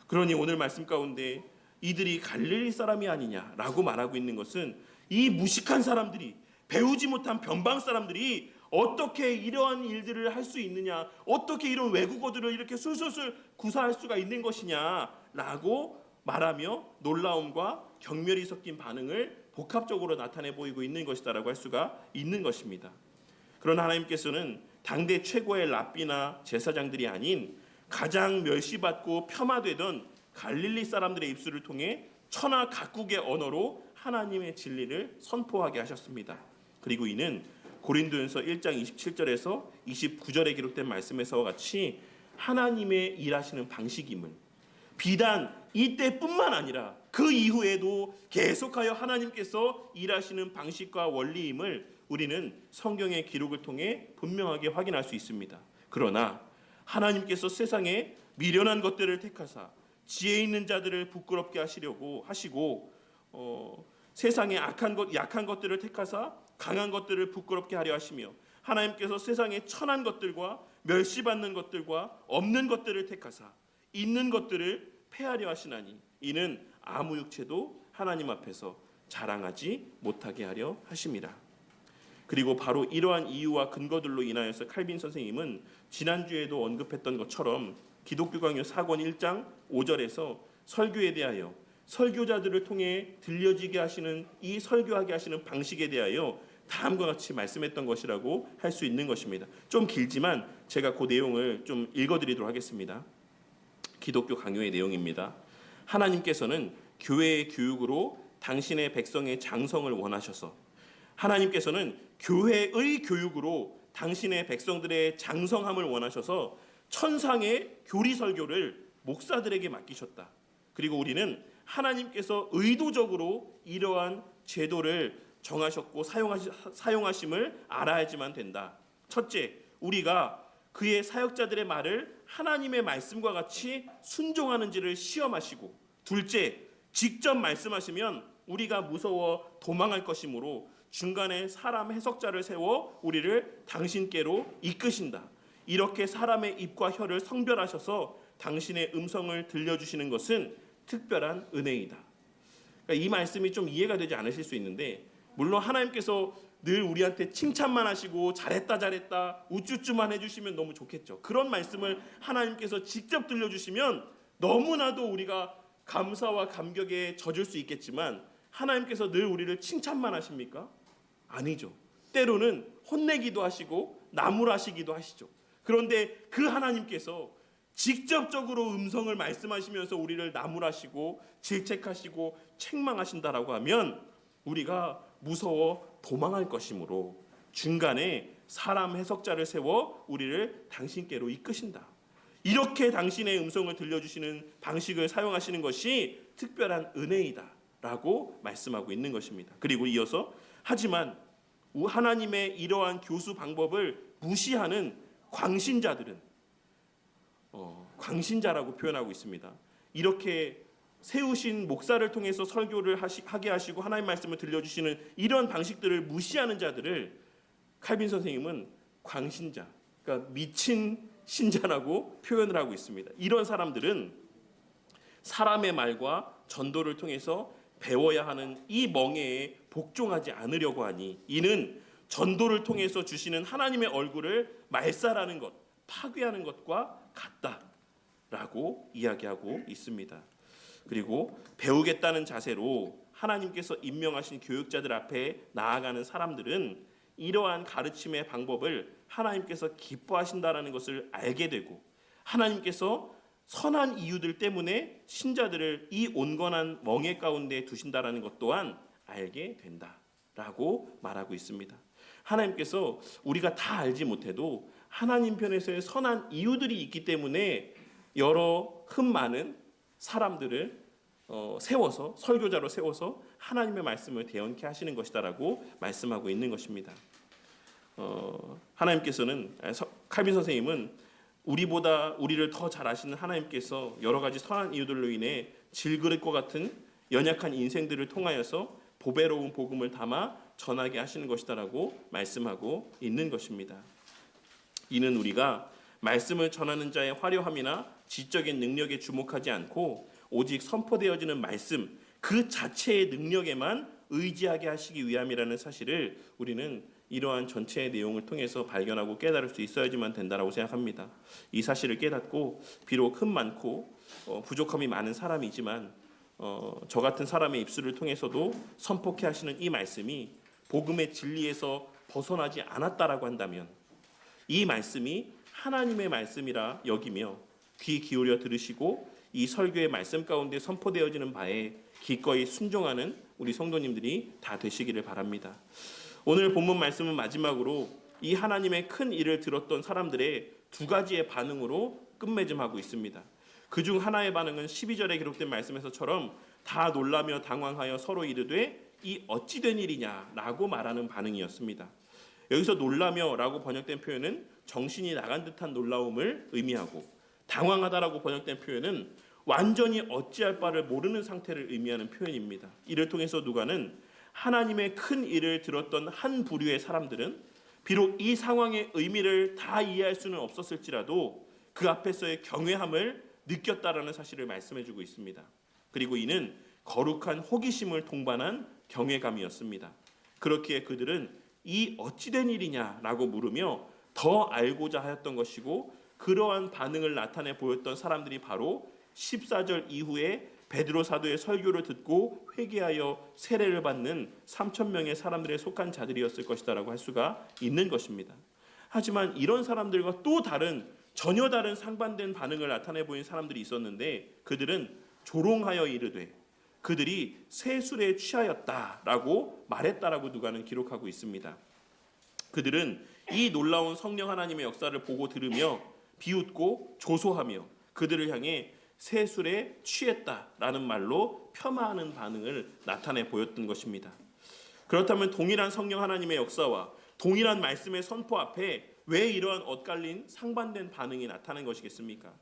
그러니 오늘 말씀 가운데 이들이 갈릴리 사람이 아니냐라고 말하고 있는 것은 이 무식한 사람들이, 배우지 못한 변방 사람들이 어떻게 이러한 일들을 할 수 있느냐, 어떻게 이런 외국어들을 이렇게 술술술 구사할 수가 있는 것이냐라고 말하며 놀라움과 경멸이 섞인 반응을 복합적으로 나타내 보이고 있는 것이다라고 할 수가 있는 것입니다. 그러나 하나님께서는 당대 최고의 랍비나 제사장들이 아닌 가장 멸시받고 폄하되던 갈릴리 사람들의 입술을 통해 천하 각국의 언어로 하나님의 진리를 선포하게 하셨습니다. 그리고 이는 고린도전서 1장 27절에서 29절에 기록된 말씀에서와 같이 하나님의 일하시는 방식임을, 비단 이때뿐만 아니라 그 이후에도 계속하여 하나님께서 일하시는 방식과 원리임을 우리는 성경의 기록을 통해 분명하게 확인할 수 있습니다. 그러나 하나님께서 세상에 미련한 것들을 택하사 지혜 있는 자들을 부끄럽게 하시려고 하시고, 세상에 약한 것들을 택하사 강한 것들을 부끄럽게 하려 하시며, 하나님께서 세상에 천한 것들과 멸시받는 것들과 없는 것들을 택하사 있는 것들을 폐하려 하시나니 이는 아무 육체도 하나님 앞에서 자랑하지 못하게 하려 하심이라. 그리고 바로 이러한 이유와 근거들로 인하여서 칼빈 선생님은 지난주에도 언급했던 것처럼 기독교 강요 4권 1장 5절에서 설교에 대하여, 설교자들을 통해 들려지게 하시는 이 설교하게 하시는 방식에 대하여 다음과 같이 말씀했던 것이라고 할 수 있는 것입니다. 좀 길지만 제가 그 내용을 좀 읽어드리도록 하겠습니다. 기독교 강요의 내용입니다. 하나님께서는 교회의 교육으로 당신의 백성의 장성을 원하셔서, 하나님께서는 교회의 교육으로 당신의 백성들의 장성함을 원하셔서 천상의 교리 설교를 목사들에게 맡기셨다. 그리고 우리는 하나님께서 의도적으로 이러한 제도를 정하셨고 사용하심을 알아야지만 된다. 첫째, 우리가 그의 사역자들의 말을 하나님의 말씀과 같이 순종하는지를 시험하시고, 둘째, 직접 말씀하시면 우리가 무서워 도망할 것이므로 중간에 사람 해석자를 세워 우리를 당신께로 이끄신다. 이렇게 사람의 입과 혀를 성별하셔서 당신의 음성을 들려주시는 것은 특별한 은혜이다. 그러니까 이 말씀이 좀 이해가 되지 않으실 수 있는데, 물론 하나님께서 늘 우리한테 칭찬만 하시고 잘했다 우쭈쭈만 해주시면 너무 좋겠죠. 그런 말씀을 하나님께서 직접 들려주시면 너무나도 우리가 감사와 감격에 젖을 수 있겠지만, 하나님께서 늘 우리를 칭찬만 하십니까? 아니죠. 때로는 혼내기도 하시고 나무라시기도 하시죠. 그런데 그 하나님께서 직접적으로 음성을 말씀하시면서 우리를 나무라시고 질책하시고 책망하신다라고 하면 우리가 무서워 도망할 것이므로 중간에 사람 해석자를 세워 우리를 당신께로 이끄신다. 이렇게 당신의 음성을 들려주시는 방식을 사용하시는 것이 특별한 은혜이다 라고 말씀하고 있는 것입니다. 그리고 이어서 하지만 하나님의 이러한 교수 방법을 무시하는 광신자들은, 광신자라고 표현하고 있습니다. 이렇게 세우신 목사를 통해서 설교를 하게 하시고 하나님 말씀을 들려주시는 이런 방식들을 무시하는 자들을 칼빈 선생님은 광신자, 그러니까 미친 신자라고 표현을 하고 있습니다. 이런 사람들은 사람의 말과 전도를 통해서 배워야 하는 이 멍에에 복종하지 않으려고 하니 이는 전도를 통해서 주시는 하나님의 얼굴을 말살하는 것, 파괴하는 것과 같다라고 이야기하고 있습니다. 그리고 배우겠다는 자세로 하나님께서 임명하신 교육자들 앞에 나아가는 사람들은 이러한 가르침의 방법을 하나님께서 기뻐하신다라는 것을 알게 되고, 하나님께서 선한 이유들 때문에 신자들을 이 온건한 멍에 가운데 두신다라는 것 또한 알게 된다라고 말하고 있습니다. 하나님께서 우리가 다 알지 못해도 하나님 편에서의 선한 이유들이 있기 때문에 여러 흠 많은 사람들을 세워서, 설교자로 세워서 하나님의 말씀을 대언케 하시는 것이다라고 말씀하고 있는 것입니다. 하나님께서는, 칼빈 선생님은 우리보다 우리를 더 잘 아시는 하나님께서 여러 가지 선한 이유들로 인해 질그릇과 같은 연약한 인생들을 통하여서 보배로운 복음을 담아 전하게 하시는 것이다라고 말씀하고 있는 것입니다. 이는 우리가 말씀을 전하는 자의 화려함이나 지적인 능력에 주목하지 않고 오직 선포되어지는 말씀 그 자체의 능력에만 의지하게 하시기 위함이라는 사실을 우리는 이러한 전체의 내용을 통해서 발견하고 깨달을 수 있어야지만 된다라고 생각합니다. 이 사실을 깨닫고 비록 흠 많고 부족함이 많은 사람이지만 저 같은 사람의 입술을 통해서도 선포케 하시는 이 말씀이 복음의 진리에서 벗어나지 않았다라고 한다면, 이 말씀이 하나님의 말씀이라 여기며 귀 기울여 들으시고 이 설교의 말씀 가운데 선포되어지는 바에 기꺼이 순종하는 우리 성도님들이 다 되시기를 바랍니다. 오늘 본문 말씀은 마지막으로 이 하나님의 큰 일을 들었던 사람들의 두 가지의 반응으로 끝맺음하고 있습니다. 그중 하나의 반응은 12절에 기록된 말씀에서처럼 다 놀라며 당황하여 서로 이르되 이 어찌 된 일이냐라고 말하는 반응이었습니다. 여기서 놀라며 라고 번역된 표현은 정신이 나간 듯한 놀라움을 의미하고, 당황하다라고 번역된 표현은 완전히 어찌할 바를 모르는 상태를 의미하는 표현입니다. 이를 통해서 누가는 하나님의 큰 일을 들었던 한 부류의 사람들은 비록 이 상황의 의미를 다 이해할 수는 없었을지라도 그 앞에서의 경외함을 느꼈다라는 사실을 말씀해주고 있습니다. 그리고 이는 거룩한 호기심을 동반한 경외감이었습니다. 그렇기에 그들은 이 어찌된 일이냐라고 물으며 더 알고자 하였던 것이고, 그러한 반응을 나타내 보였던 사람들이 바로 14절 이후에 베드로 사도의 설교를 듣고 회개하여 세례를 받는 3,000명의 사람들에 속한 자들이었을 것이다라고 할 수가 있는 것입니다. 하지만 이런 사람들과 또 다른, 전혀 다른 상반된 반응을 나타내 보인 사람들이 있었는데, 그들은 조롱하여 이르되 그들이 새 술에 취하였다라고 말했다라고 누가는 기록하고 있습니다. 그들은 이 놀라운 성령 하나님의 역사를 보고 들으며 비웃고 조소하며 그들을 향해 새 술에 취했다라는 말로 폄하하는 반응을 나타내 보였던 것입니다. 그렇다면 동일한 성령 하나님의 역사와 동일한 말씀의 선포 앞에 왜 이러한 엇갈린 상반된 반응이 나타난 것이겠습니까?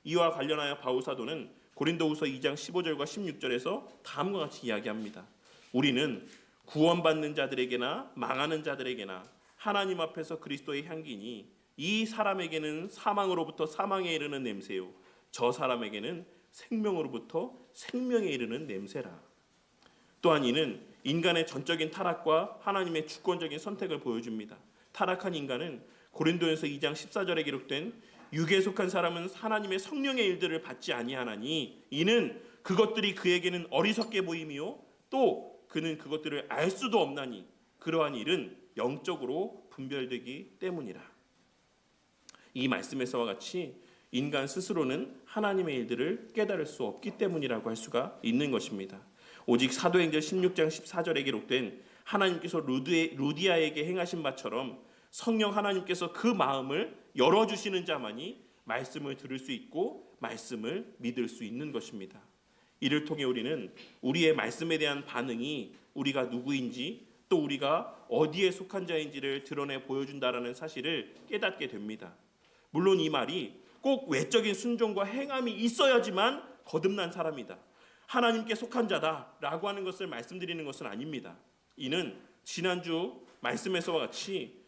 이와 관련하여 바울 사도는 고린도후서 2장 15절과 16절에서 다음과 같이 이야기합니다. 우리는 구원받는 자들에게나 망하는 자들에게나 하나님 앞에서 그리스도의 향기니 이 사람에게는 사망으로부터 사망에 이르는 냄새요 저 사람에게는 생명으로부터 생명에 이르는 냄새라. 또한 이는 인간의 전적인 타락과 하나님의 주권적인 선택을 보여줍니다. 타락한 인간은 고린도전서 2장 14절에 기록된 육에 속한 사람은 하나님의 성령의 일들을 받지 아니하나니 이는 그것들이 그에게는 어리석게 보임이요 또 그는 그것들을 알 수도 없나니 그러한 일은 영적으로 분별되기 때문이라. 이 말씀에서와 같이 인간 스스로는 하나님의 일들을 깨달을 수 없기 때문이라고 할 수가 있는 것입니다. 오직 사도행전 16장 14절에 기록된 하나님께서 루디아에게 행하신 바처럼 성령 하나님께서 그 마음을 열어주시는 자만이 말씀을 들을 수 있고 말씀을 믿을 수 있는 것입니다. 이를 통해 우리는 우리의 말씀에 대한 반응이 우리가 누구인지 또 우리가 어디에 속한 자인지를 드러내 보여준다라는 사실을 깨닫게 됩니다. 물론 이 말이 꼭 외적인 순종과 행함이 있어야지만 거듭난 사람이다, 하나님께 속한 자다라고 하는 것을 말씀드리는 것은 아닙니다. 이는 지난주 말씀에서와 같이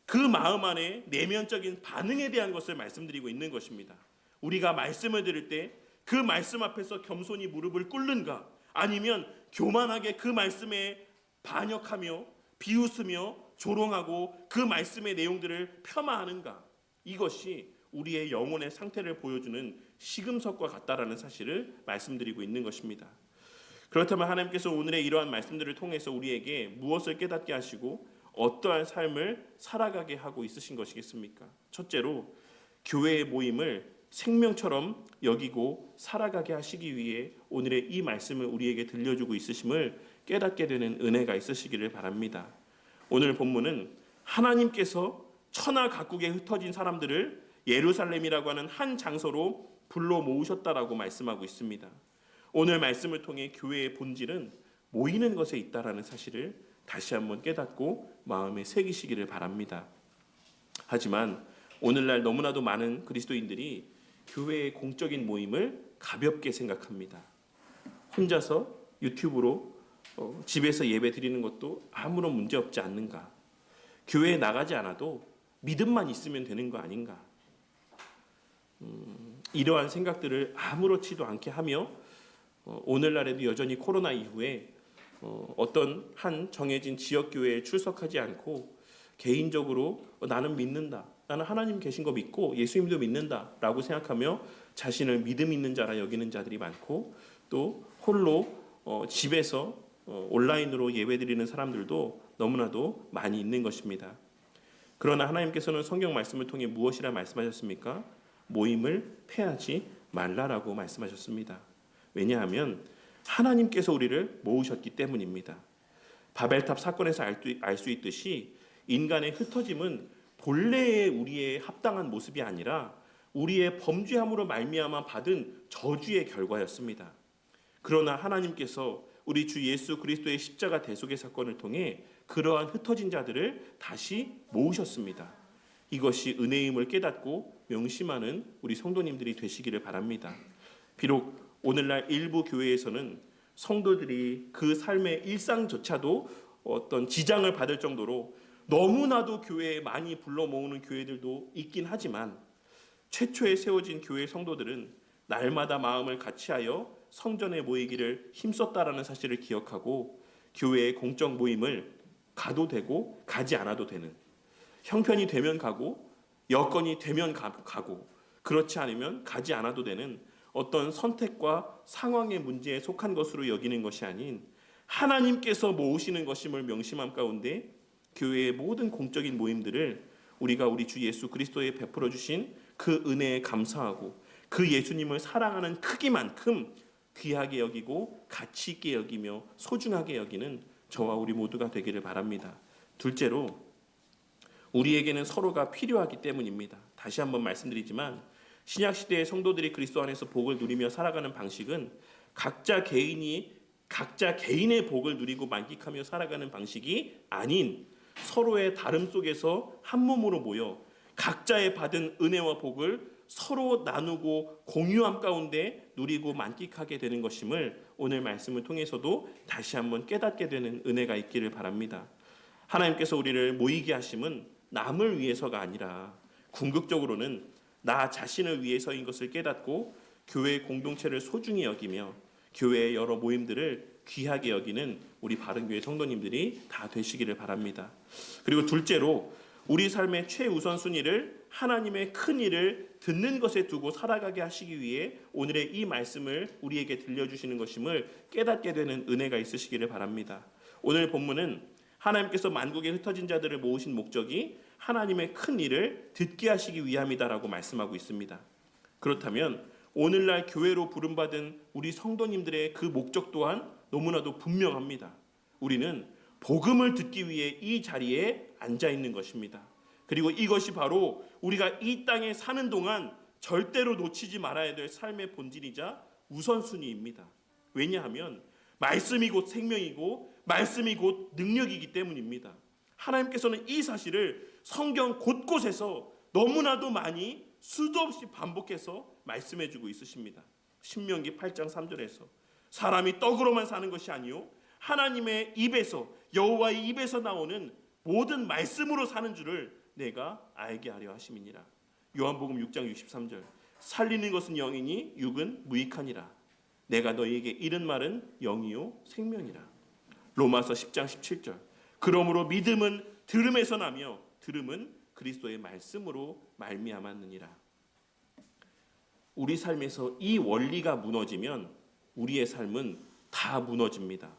그 마음 안에 내면적인 반응에 대한 것을 말씀드리고 있는 것입니다. 우리가 말씀을 들을 때 그 말씀 앞에서 겸손히 무릎을 꿇는가, 아니면 교만하게 그 말씀에 반역하며 비웃으며 조롱하고 그 말씀의 내용들을 폄하하는가, 이것이 우리의 영혼의 상태를 보여주는 시금석과 같다라는 사실을 말씀드리고 있는 것입니다. 그렇다면 하나님께서 오늘의 이러한 말씀들을 통해서 우리에게 무엇을 깨닫게 하시고 어떠한 삶을 살아가게 하고 있으신 것이겠습니까? 첫째로 교회의 모임을 생명처럼 여기고 살아가게 하시기 위해 오늘의 이 말씀을 우리에게 들려주고 있으심을 깨닫게 되는 은혜가 있으시기를 바랍니다. 오늘 본문은 하나님께서 천하 각국에 흩어진 사람들을 예루살렘이라고 하는 한 장소로 불러 모으셨다라고 말씀하고 있습니다. 오늘 말씀을 통해 교회의 본질은 모이는 것에 있다라는 사실을 다시 한번 깨닫고 마음에 새기시기를 바랍니다. 하지만 오늘날 너무나도 많은 그리스도인들이 교회의 공적인 모임을 가볍게 생각합니다. 혼자서 유튜브로 집에서 예배 드리는 것도 아무런 문제 없지 않는가? 교회에 나가지 않아도 믿음만 있으면 되는 거 아닌가? 이러한 생각들을 아무렇지도 않게 하며 오늘날에도 여전히 코로나 이후에 어떤 한 정해진 지역교회에 출석하지 않고 개인적으로 나는 믿는다. 나는 하나님 계신 거 믿고 예수님도 믿는다라고 생각하며 자신을 믿음 있는 자라 여기는 자들이 많고 또 홀로 집에서 온라인으로 예배드리는 사람들도 너무나도 많이 있는 것입니다. 그러나 하나님께서는 성경 말씀을 통해 무엇이라 말씀하셨습니까? 모임을 패하지 말라라고 말씀하셨습니다. 왜냐하면 하나님께서 우리를 모으셨기 때문입니다. 바벨탑 사건에서 알 수 있듯이 인간의 흩어짐은 본래의 우리의 합당한 모습이 아니라 우리의 범죄함으로 말미암아 받은 저주의 결과였습니다. 그러나 하나님께서 우리 주 예수 그리스도의 십자가 대속의 사건을 통해 그러한 흩어진 자들을 다시 모으셨습니다. 이것이 은혜임을 깨닫고 명심하는 우리 성도님들이 되시기를 바랍니다. 비록 오늘날 일부 교회에서는 성도들이 그 삶의 일상조차도 어떤 지장을 받을 정도로 너무나도 교회에 많이 불러 모으는 교회들도 있긴 하지만 최초에 세워진 교회 성도들은 날마다 마음을 같이하여 성전에 모이기를 힘썼다라는 사실을 기억하고 교회의 공적 모임을 가도 되고 가지 않아도 되는, 형편이 되면 가고 여건이 되면 가고 그렇지 않으면 가지 않아도 되는 어떤 선택과 상황의 문제에 속한 것으로 여기는 것이 아닌 하나님께서 모으시는 것임을 명심함 가운데 교회의 모든 공적인 모임들을 우리가 우리 주 예수 그리스도에 베풀어 주신 그 은혜에 감사하고 그 예수님을 사랑하는 크기만큼 귀하게 여기고 가치 있게 여기며 소중하게 여기는 저와 우리 모두가 되기를 바랍니다. 둘째로 우리에게는 서로가 필요하기 때문입니다. 다시 한번 말씀드리지만 신약시대의 성도들이 그리스도 안에서 복을 누리며 살아가는 방식은 각자 개인의 복을 누리고 만끽하며 살아가는 방식이 아닌 서로의 다름 속에서 한 몸으로 모여 각자의 받은 은혜와 복을 서로 나누고 공유함 가운데 누리고 만끽하게 되는 것임을 오늘 말씀을 통해서도 다시 한번 깨닫게 되는 은혜가 있기를 바랍니다. 하나님께서 우리를 모이게 하심은 남을 위해서가 아니라 궁극적으로는 나 자신을 위해서인 것을 깨닫고 교회 공동체를 소중히 여기며 교회의 여러 모임들을 귀하게 여기는 우리 바른교회 성도님들이 다 되시기를 바랍니다. 그리고 둘째로 우리 삶의 최우선순위를 하나님의 큰 일을 듣는 것에 두고 살아가게 하시기 위해 오늘의 이 말씀을 우리에게 들려주시는 것임을 깨닫게 되는 은혜가 있으시기를 바랍니다. 오늘 본문은 하나님께서 만국에 흩어진 자들을 모으신 목적이 하나님의 큰 일을 듣게 하시기 위함이다라고 말씀하고 있습니다. 그렇다면 오늘날 교회로 부름받은 우리 성도님들의 그 목적 또한 너무나도 분명합니다. 우리는 복음을 듣기 위해 이 자리에 앉아 있는 것입니다. 그리고 이것이 바로 우리가 이 땅에 사는 동안 절대로 놓치지 말아야 될 삶의 본질이자 우선순위입니다. 왜냐하면 말씀이 곧 생명이고 말씀이 곧 능력이기 때문입니다. 하나님께서는 이 사실을 성경 곳곳에서 너무나도 많이 수도 없이 반복해서 말씀해주고 있으십니다. 신명기 8장 3절에서 사람이 떡으로만 사는 것이 아니요 하나님의 입에서 여호와의 입에서 나오는 모든 말씀으로 사는 줄을 내가 알게 하려 하심이니라. 요한복음 6장 63절 살리는 것은 영이니 육은 무익하니라. 내가 너희에게 이른 말은 영이요 생명이라. 로마서 10장 17절 그러므로 믿음은 들음에서 나며 들음은 그리스도의 말씀으로 말미암았느니라. 우리 삶에서 이 원리가 무너지면 우리의 삶은 다 무너집니다.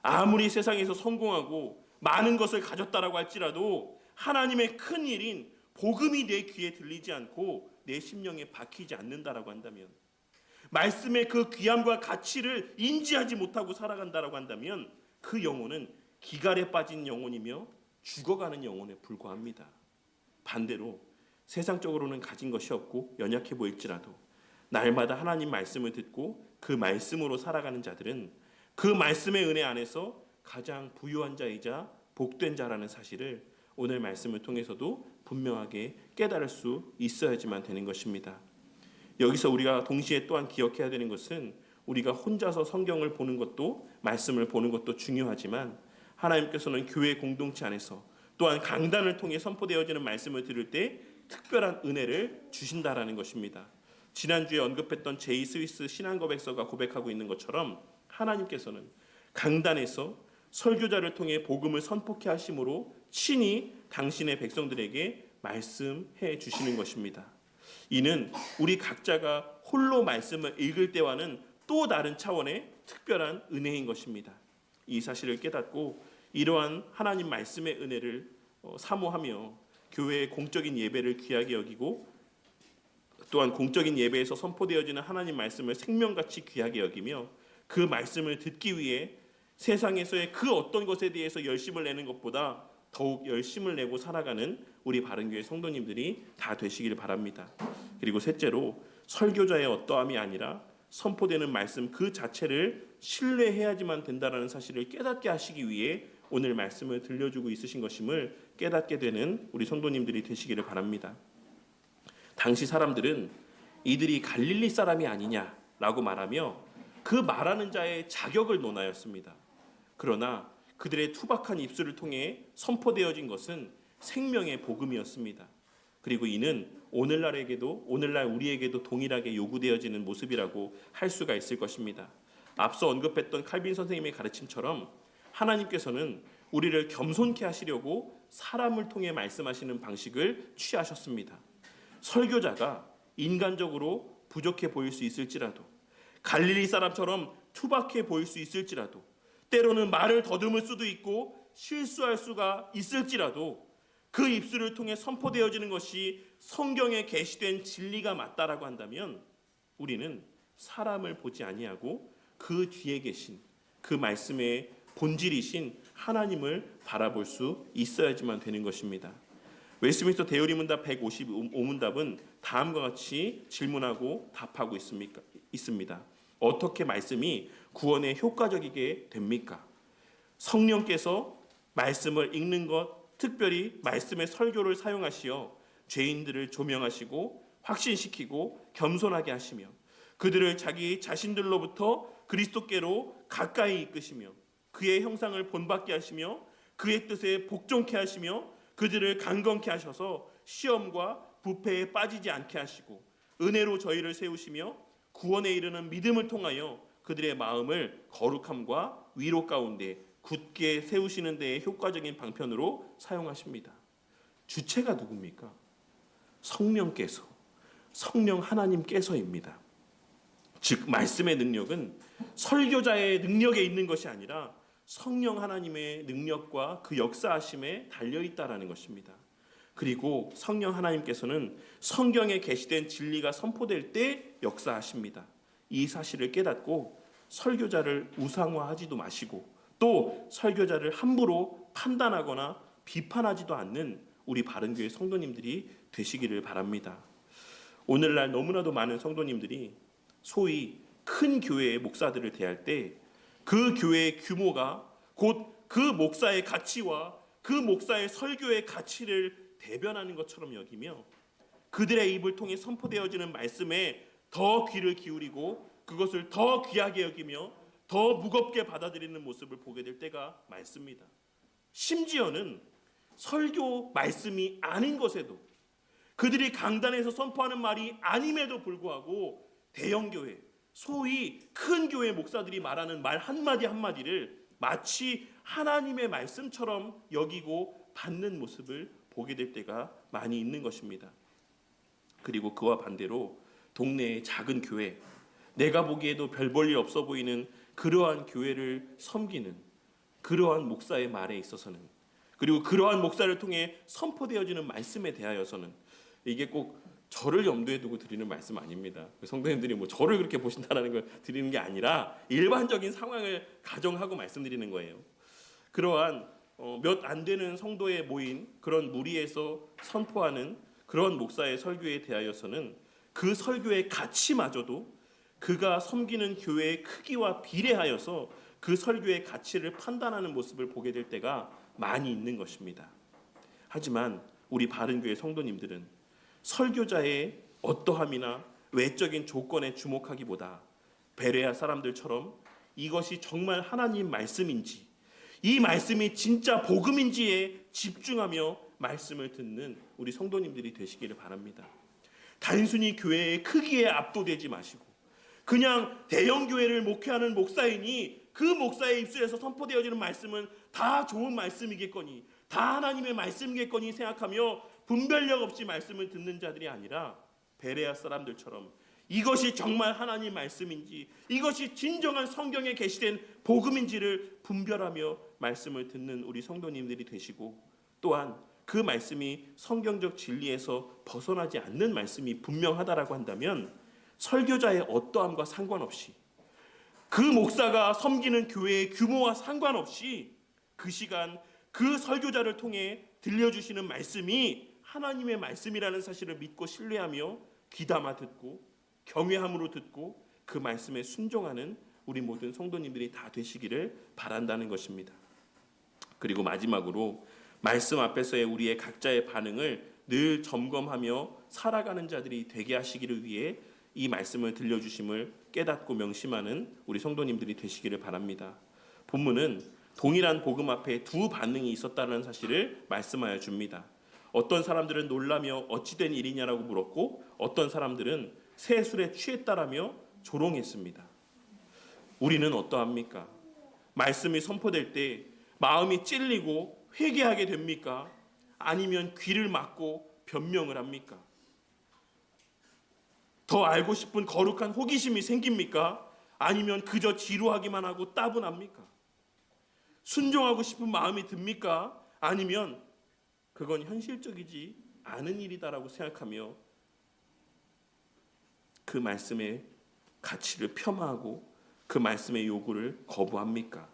아무리 세상에서 성공하고 많은 것을 가졌다라고 할지라도 하나님의 큰 일인 복음이 내 귀에 들리지 않고 내 심령에 박히지 않는다라고 한다면, 말씀의 그 귀함과 가치를 인지하지 못하고 살아간다라고 한다면 그 영혼은 기갈에 빠진 영혼이며 죽어가는 영혼에 불과합니다. 반대로 세상적으로는 가진 것이 없고 연약해 보일지라도 날마다 하나님 말씀을 듣고 그 말씀으로 살아가는 자들은 그 말씀의 은혜 안에서 가장 부유한 자이자 복된 자라는 사실을 오늘 말씀을 통해서도 분명하게 깨달을 수 있어야지만 되는 것입니다. 여기서 우리가 동시에 또한 기억해야 되는 것은 우리가 혼자서 성경을 보는 것도 말씀을 보는 것도 중요하지만 하나님께서는 교회 공동체 안에서 또한 강단을 통해 선포되어지는 말씀을 들을 때 특별한 은혜를 주신다라는 것입니다. 지난주에 언급했던 제이 스위스 신앙고백서가 고백하고 있는 것처럼 하나님께서는 강단에서 설교자를 통해 복음을 선포케 하심으로 친히 당신의 백성들에게 말씀해 주시는 것입니다. 이는 우리 각자가 홀로 말씀을 읽을 때와는 또 다른 차원의 특별한 은혜인 것입니다. 이 사실을 깨닫고 이러한 하나님 말씀의 은혜를 사모하며 교회의 공적인 예배를 귀하게 여기고 또한 공적인 예배에서 선포되어지는 하나님 말씀을 생명같이 귀하게 여기며 그 말씀을 듣기 위해 세상에서의 그 어떤 것에 대해서 열심을 내는 것보다 더욱 열심을 내고 살아가는 우리 바른교회 성도님들이 다 되시길 바랍니다. 그리고 셋째로 설교자의 어떠함이 아니라 선포되는 말씀 그 자체를 신뢰해야지만 된다는 사실을 깨닫게 하시기 위해 오늘 말씀을 들려주고 있으신 것임을 깨닫게 되는 우리 성도님들이 되시기를 바랍니다. 당시 사람들은 이들이 갈릴리 사람이 아니냐라고 말하며 그 말하는 자의 자격을 논하였습니다. 그러나 그들의 투박한 입술을 통해 선포되어진 것은 생명의 복음이었습니다. 그리고 이는 오늘날 우리에게도 동일하게 요구되어지는 모습이라고 할 수가 있을 것입니다. 앞서 언급했던 칼빈 선생님의 가르침처럼 하나님께서는 우리를 겸손케 하시려고 사람을 통해 말씀하시는 방식을 취하셨습니다. 설교자가 인간적으로 부족해 보일 수 있을지라도, 갈릴리 사람처럼 투박해 보일 수 있을지라도, 때로는 말을 더듬을 수도 있고 실수할 수가 있을지라도 그 입술을 통해 선포되어지는 것이 성경에 계시된 진리가 맞다라고 한다면 우리는 사람을 보지 아니하고 그 뒤에 계신 그 말씀의 본질이신 하나님을 바라볼 수 있어야지만 되는 것입니다. 웨스트민스터 대요리 문답 155문답은 다음과 같이 질문하고 답하고 있습니다. 어떻게 말씀이 구원에 효과적이게 됩니까? 성령께서 말씀을 읽는 것, 특별히 말씀의 설교를 사용하시어 죄인들을 조명하시고 확신시키고 겸손하게 하시며 그들을 자기 자신들로부터 그리스도께로 가까이 이끄시며 그의 형상을 본받게 하시며 그의 뜻에 복종케 하시며 그들을 강건케 하셔서 시험과 부패에 빠지지 않게 하시고 은혜로 저희를 세우시며 구원에 이르는 믿음을 통하여 그들의 마음을 거룩함과 위로 가운데 굳게 세우시는 데에 효과적인 방편으로 사용하십니다. 주체가 누굽니까? 성령께서, 성령 하나님께서입니다. 즉 말씀의 능력은 설교자의 능력에 있는 것이 아니라 성령 하나님의 능력과 그 역사하심에 달려있다라는 것입니다. 그리고 성령 하나님께서는 성경에 계시된 진리가 선포될 때 역사하십니다. 이 사실을 깨닫고 설교자를 우상화하지도 마시고 또 설교자를 함부로 판단하거나 비판하지도 않는 우리 바른교회 성도님들이 되시기를 바랍니다. 오늘날 너무나도 많은 성도님들이 소위 큰 교회의 목사들을 대할 때 그 교회의 규모가 곧 그 목사의 가치와 그 목사의 설교의 가치를 대변하는 것처럼 여기며 그들의 입을 통해 선포되어지는 말씀에 더 귀를 기울이고 그것을 더 귀하게 여기며 더 무겁게 받아들이는 모습을 보게 될 때가 많습니다. 심지어는 설교 말씀이 아닌 것에도 그들이 강단에서 선포하는 말이 아님에도 불구하고 대형교회, 소위 큰 교회 목사들이 말하는 말 한마디 한마디를 마치 하나님의 말씀처럼 여기고 받는 모습을 보게 될 때가 많이 있는 것입니다. 그리고 그와 반대로 동네의 작은 교회, 내가 보기에도 별 볼 일 없어 보이는 그러한 교회를 섬기는 그러한 목사의 말에 있어서는, 그리고 그러한 목사를 통해 선포되어지는 말씀에 대하여서는, 이게 꼭 저를 염두에 두고 드리는 말씀 아닙니다. 성도님들이 뭐 저를 그렇게 보신다는 걸 드리는 게 아니라 일반적인 상황을 가정하고 말씀드리는 거예요. 그러한 몇 안 되는 성도에 모인 그런 무리에서 선포하는 그런 목사의 설교에 대하여서는 그 설교의 가치마저도 그가 섬기는 교회의 크기와 비례하여서 그 설교의 가치를 판단하는 모습을 보게 될 때가 많이 있는 것입니다. 하지만 우리 바른교회 성도님들은 설교자의 어떠함이나 외적인 조건에 주목하기보다 베레아 사람들처럼 이것이 정말 하나님 말씀인지, 이 말씀이 진짜 복음인지에 집중하며 말씀을 듣는 우리 성도님들이 되시기를 바랍니다. 단순히 교회의 크기에 압도되지 마시고, 그냥 대형 교회를 목회하는 목사이니 그 목사의 입술에서 선포되어지는 말씀은 다 좋은 말씀이겠거니, 다 하나님의 말씀이겠거니 생각하며 분별력 없이 말씀을 듣는 자들이 아니라 베레아 사람들처럼 이것이 정말 하나님 말씀인지, 이것이 진정한 성경에 게시된 복음인지를 분별하며 말씀을 듣는 우리 성도님들이 되시고, 또한 그 말씀이 성경적 진리에서 벗어나지 않는 말씀이 분명하다라고 한다면 설교자의 어떠함과 상관없이, 그 목사가 섬기는 교회의 규모와 상관없이 그 시간 그 설교자를 통해 들려주시는 말씀이 하나님의 말씀이라는 사실을 믿고 신뢰하며 귀담아 듣고 경외함으로 듣고 그 말씀에 순종하는 우리 모든 성도님들이 다 되시기를 바란다는 것입니다. 그리고 마지막으로 말씀 앞에서의 우리의 각자의 반응을 늘 점검하며 살아가는 자들이 되게 하시기를 위해 이 말씀을 들려주심을 깨닫고 명심하는 우리 성도님들이 되시기를 바랍니다. 본문은 동일한 복음 앞에 두 반응이 있었다는 사실을 말씀하여 줍니다. 어떤 사람들은 놀라며 어찌된 일이냐라고 물었고, 어떤 사람들은 새 술에 취했다라며 조롱했습니다. 우리는 어떠합니까? 말씀이 선포될 때 마음이 찔리고 회개하게 됩니까? 아니면 귀를 막고 변명을 합니까? 더 알고 싶은 거룩한 호기심이 생깁니까? 아니면 그저 지루하기만 하고 따분합니까? 순종하고 싶은 마음이 듭니까? 아니면 그건 현실적이지 않은 일이다라고 생각하며 그 말씀의 가치를 폄하하고 그 말씀의 요구를 거부합니까?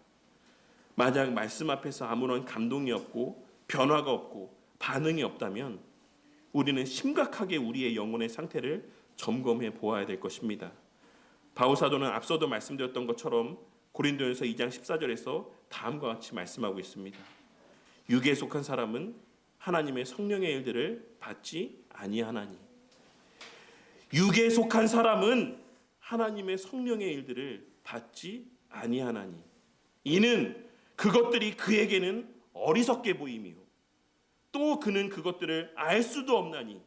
만약 말씀 앞에서 아무런 감동이 없고 변화가 없고 반응이 없다면 우리는 심각하게 우리의 영혼의 상태를 점검해 보아야 될 것입니다. 바울 사도는 앞서도 말씀드렸던 것처럼 고린도전서 2장 14절에서 다음과 같이 말씀하고 있습니다. 육에 속한 사람은 하나님의 성령의 일들을 받지 아니하나니, 육에 속한 사람은 하나님의 성령의 일들을 받지 아니하나니, 이는 그것들이 그에게는 어리석게 보이며 또 그는 그것들을 알 수도 없나니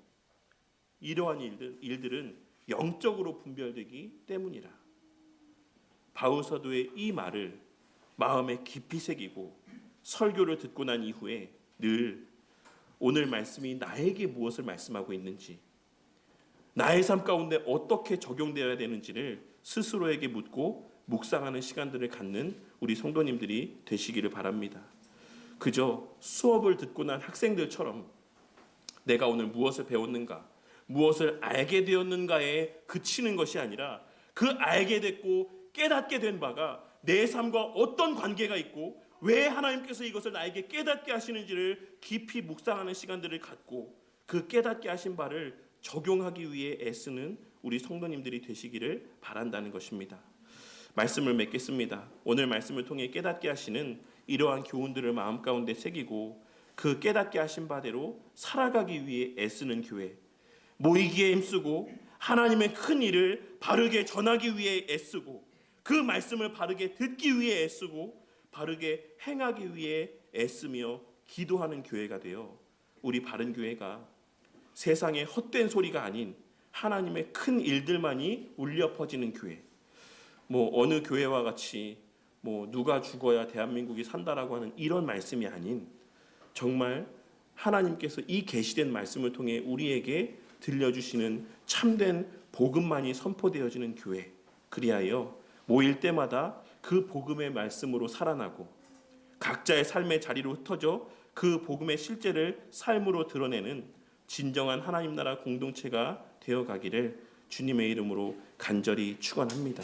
이러한 일들은 영적으로 분별되기 때문이라. 바울 사도의 이 말을 마음에 깊이 새기고 설교를 듣고 난 이후에 늘 오늘 말씀이 나에게 무엇을 말씀하고 있는지, 나의 삶 가운데 어떻게 적용되어야 되는지를 스스로에게 묻고 묵상하는 시간들을 갖는 우리 성도님들이 되시기를 바랍니다. 그저 수업을 듣고 난 학생들처럼 내가 오늘 무엇을 배웠는가, 무엇을 알게 되었는가에 그치는 것이 아니라 그 알게 됐고 깨닫게 된 바가 내 삶과 어떤 관계가 있고 왜 하나님께서 이것을 나에게 깨닫게 하시는지를 깊이 묵상하는 시간들을 갖고 그 깨닫게 하신 바를 적용하기 위해 애쓰는 우리 성도님들이 되시기를 바란다는 것입니다. 말씀을 맺겠습니다. 오늘 말씀을 통해 깨닫게 하시는 이러한 교훈들을 마음 가운데 새기고 그 깨닫게 하신 바대로 살아가기 위해 애쓰는 교회, 모이기에 힘쓰고 하나님의 큰 일을 바르게 전하기 위해 애쓰고 그 말씀을 바르게 듣기 위해 애쓰고 바르게 행하기 위해 애쓰며 기도하는 교회가 되어 우리 바른 교회가 세상의 헛된 소리가 아닌 하나님의 큰 일들만이 울려 퍼지는 교회, 어느 교회와 같이 누가 죽어야 대한민국이 산다라고 하는 이런 말씀이 아닌 정말 하나님께서 이 계시된 말씀을 통해 우리에게 들려주시는 참된 복음만이 선포되어지는 교회, 그리하여 모일 때마다 그 복음의 말씀으로 살아나고 각자의 삶의 자리로 흩어져 그 복음의 실제를 삶으로 드러내는 진정한 하나님 나라 공동체가 되어가기를 주님의 이름으로 간절히 축원합니다.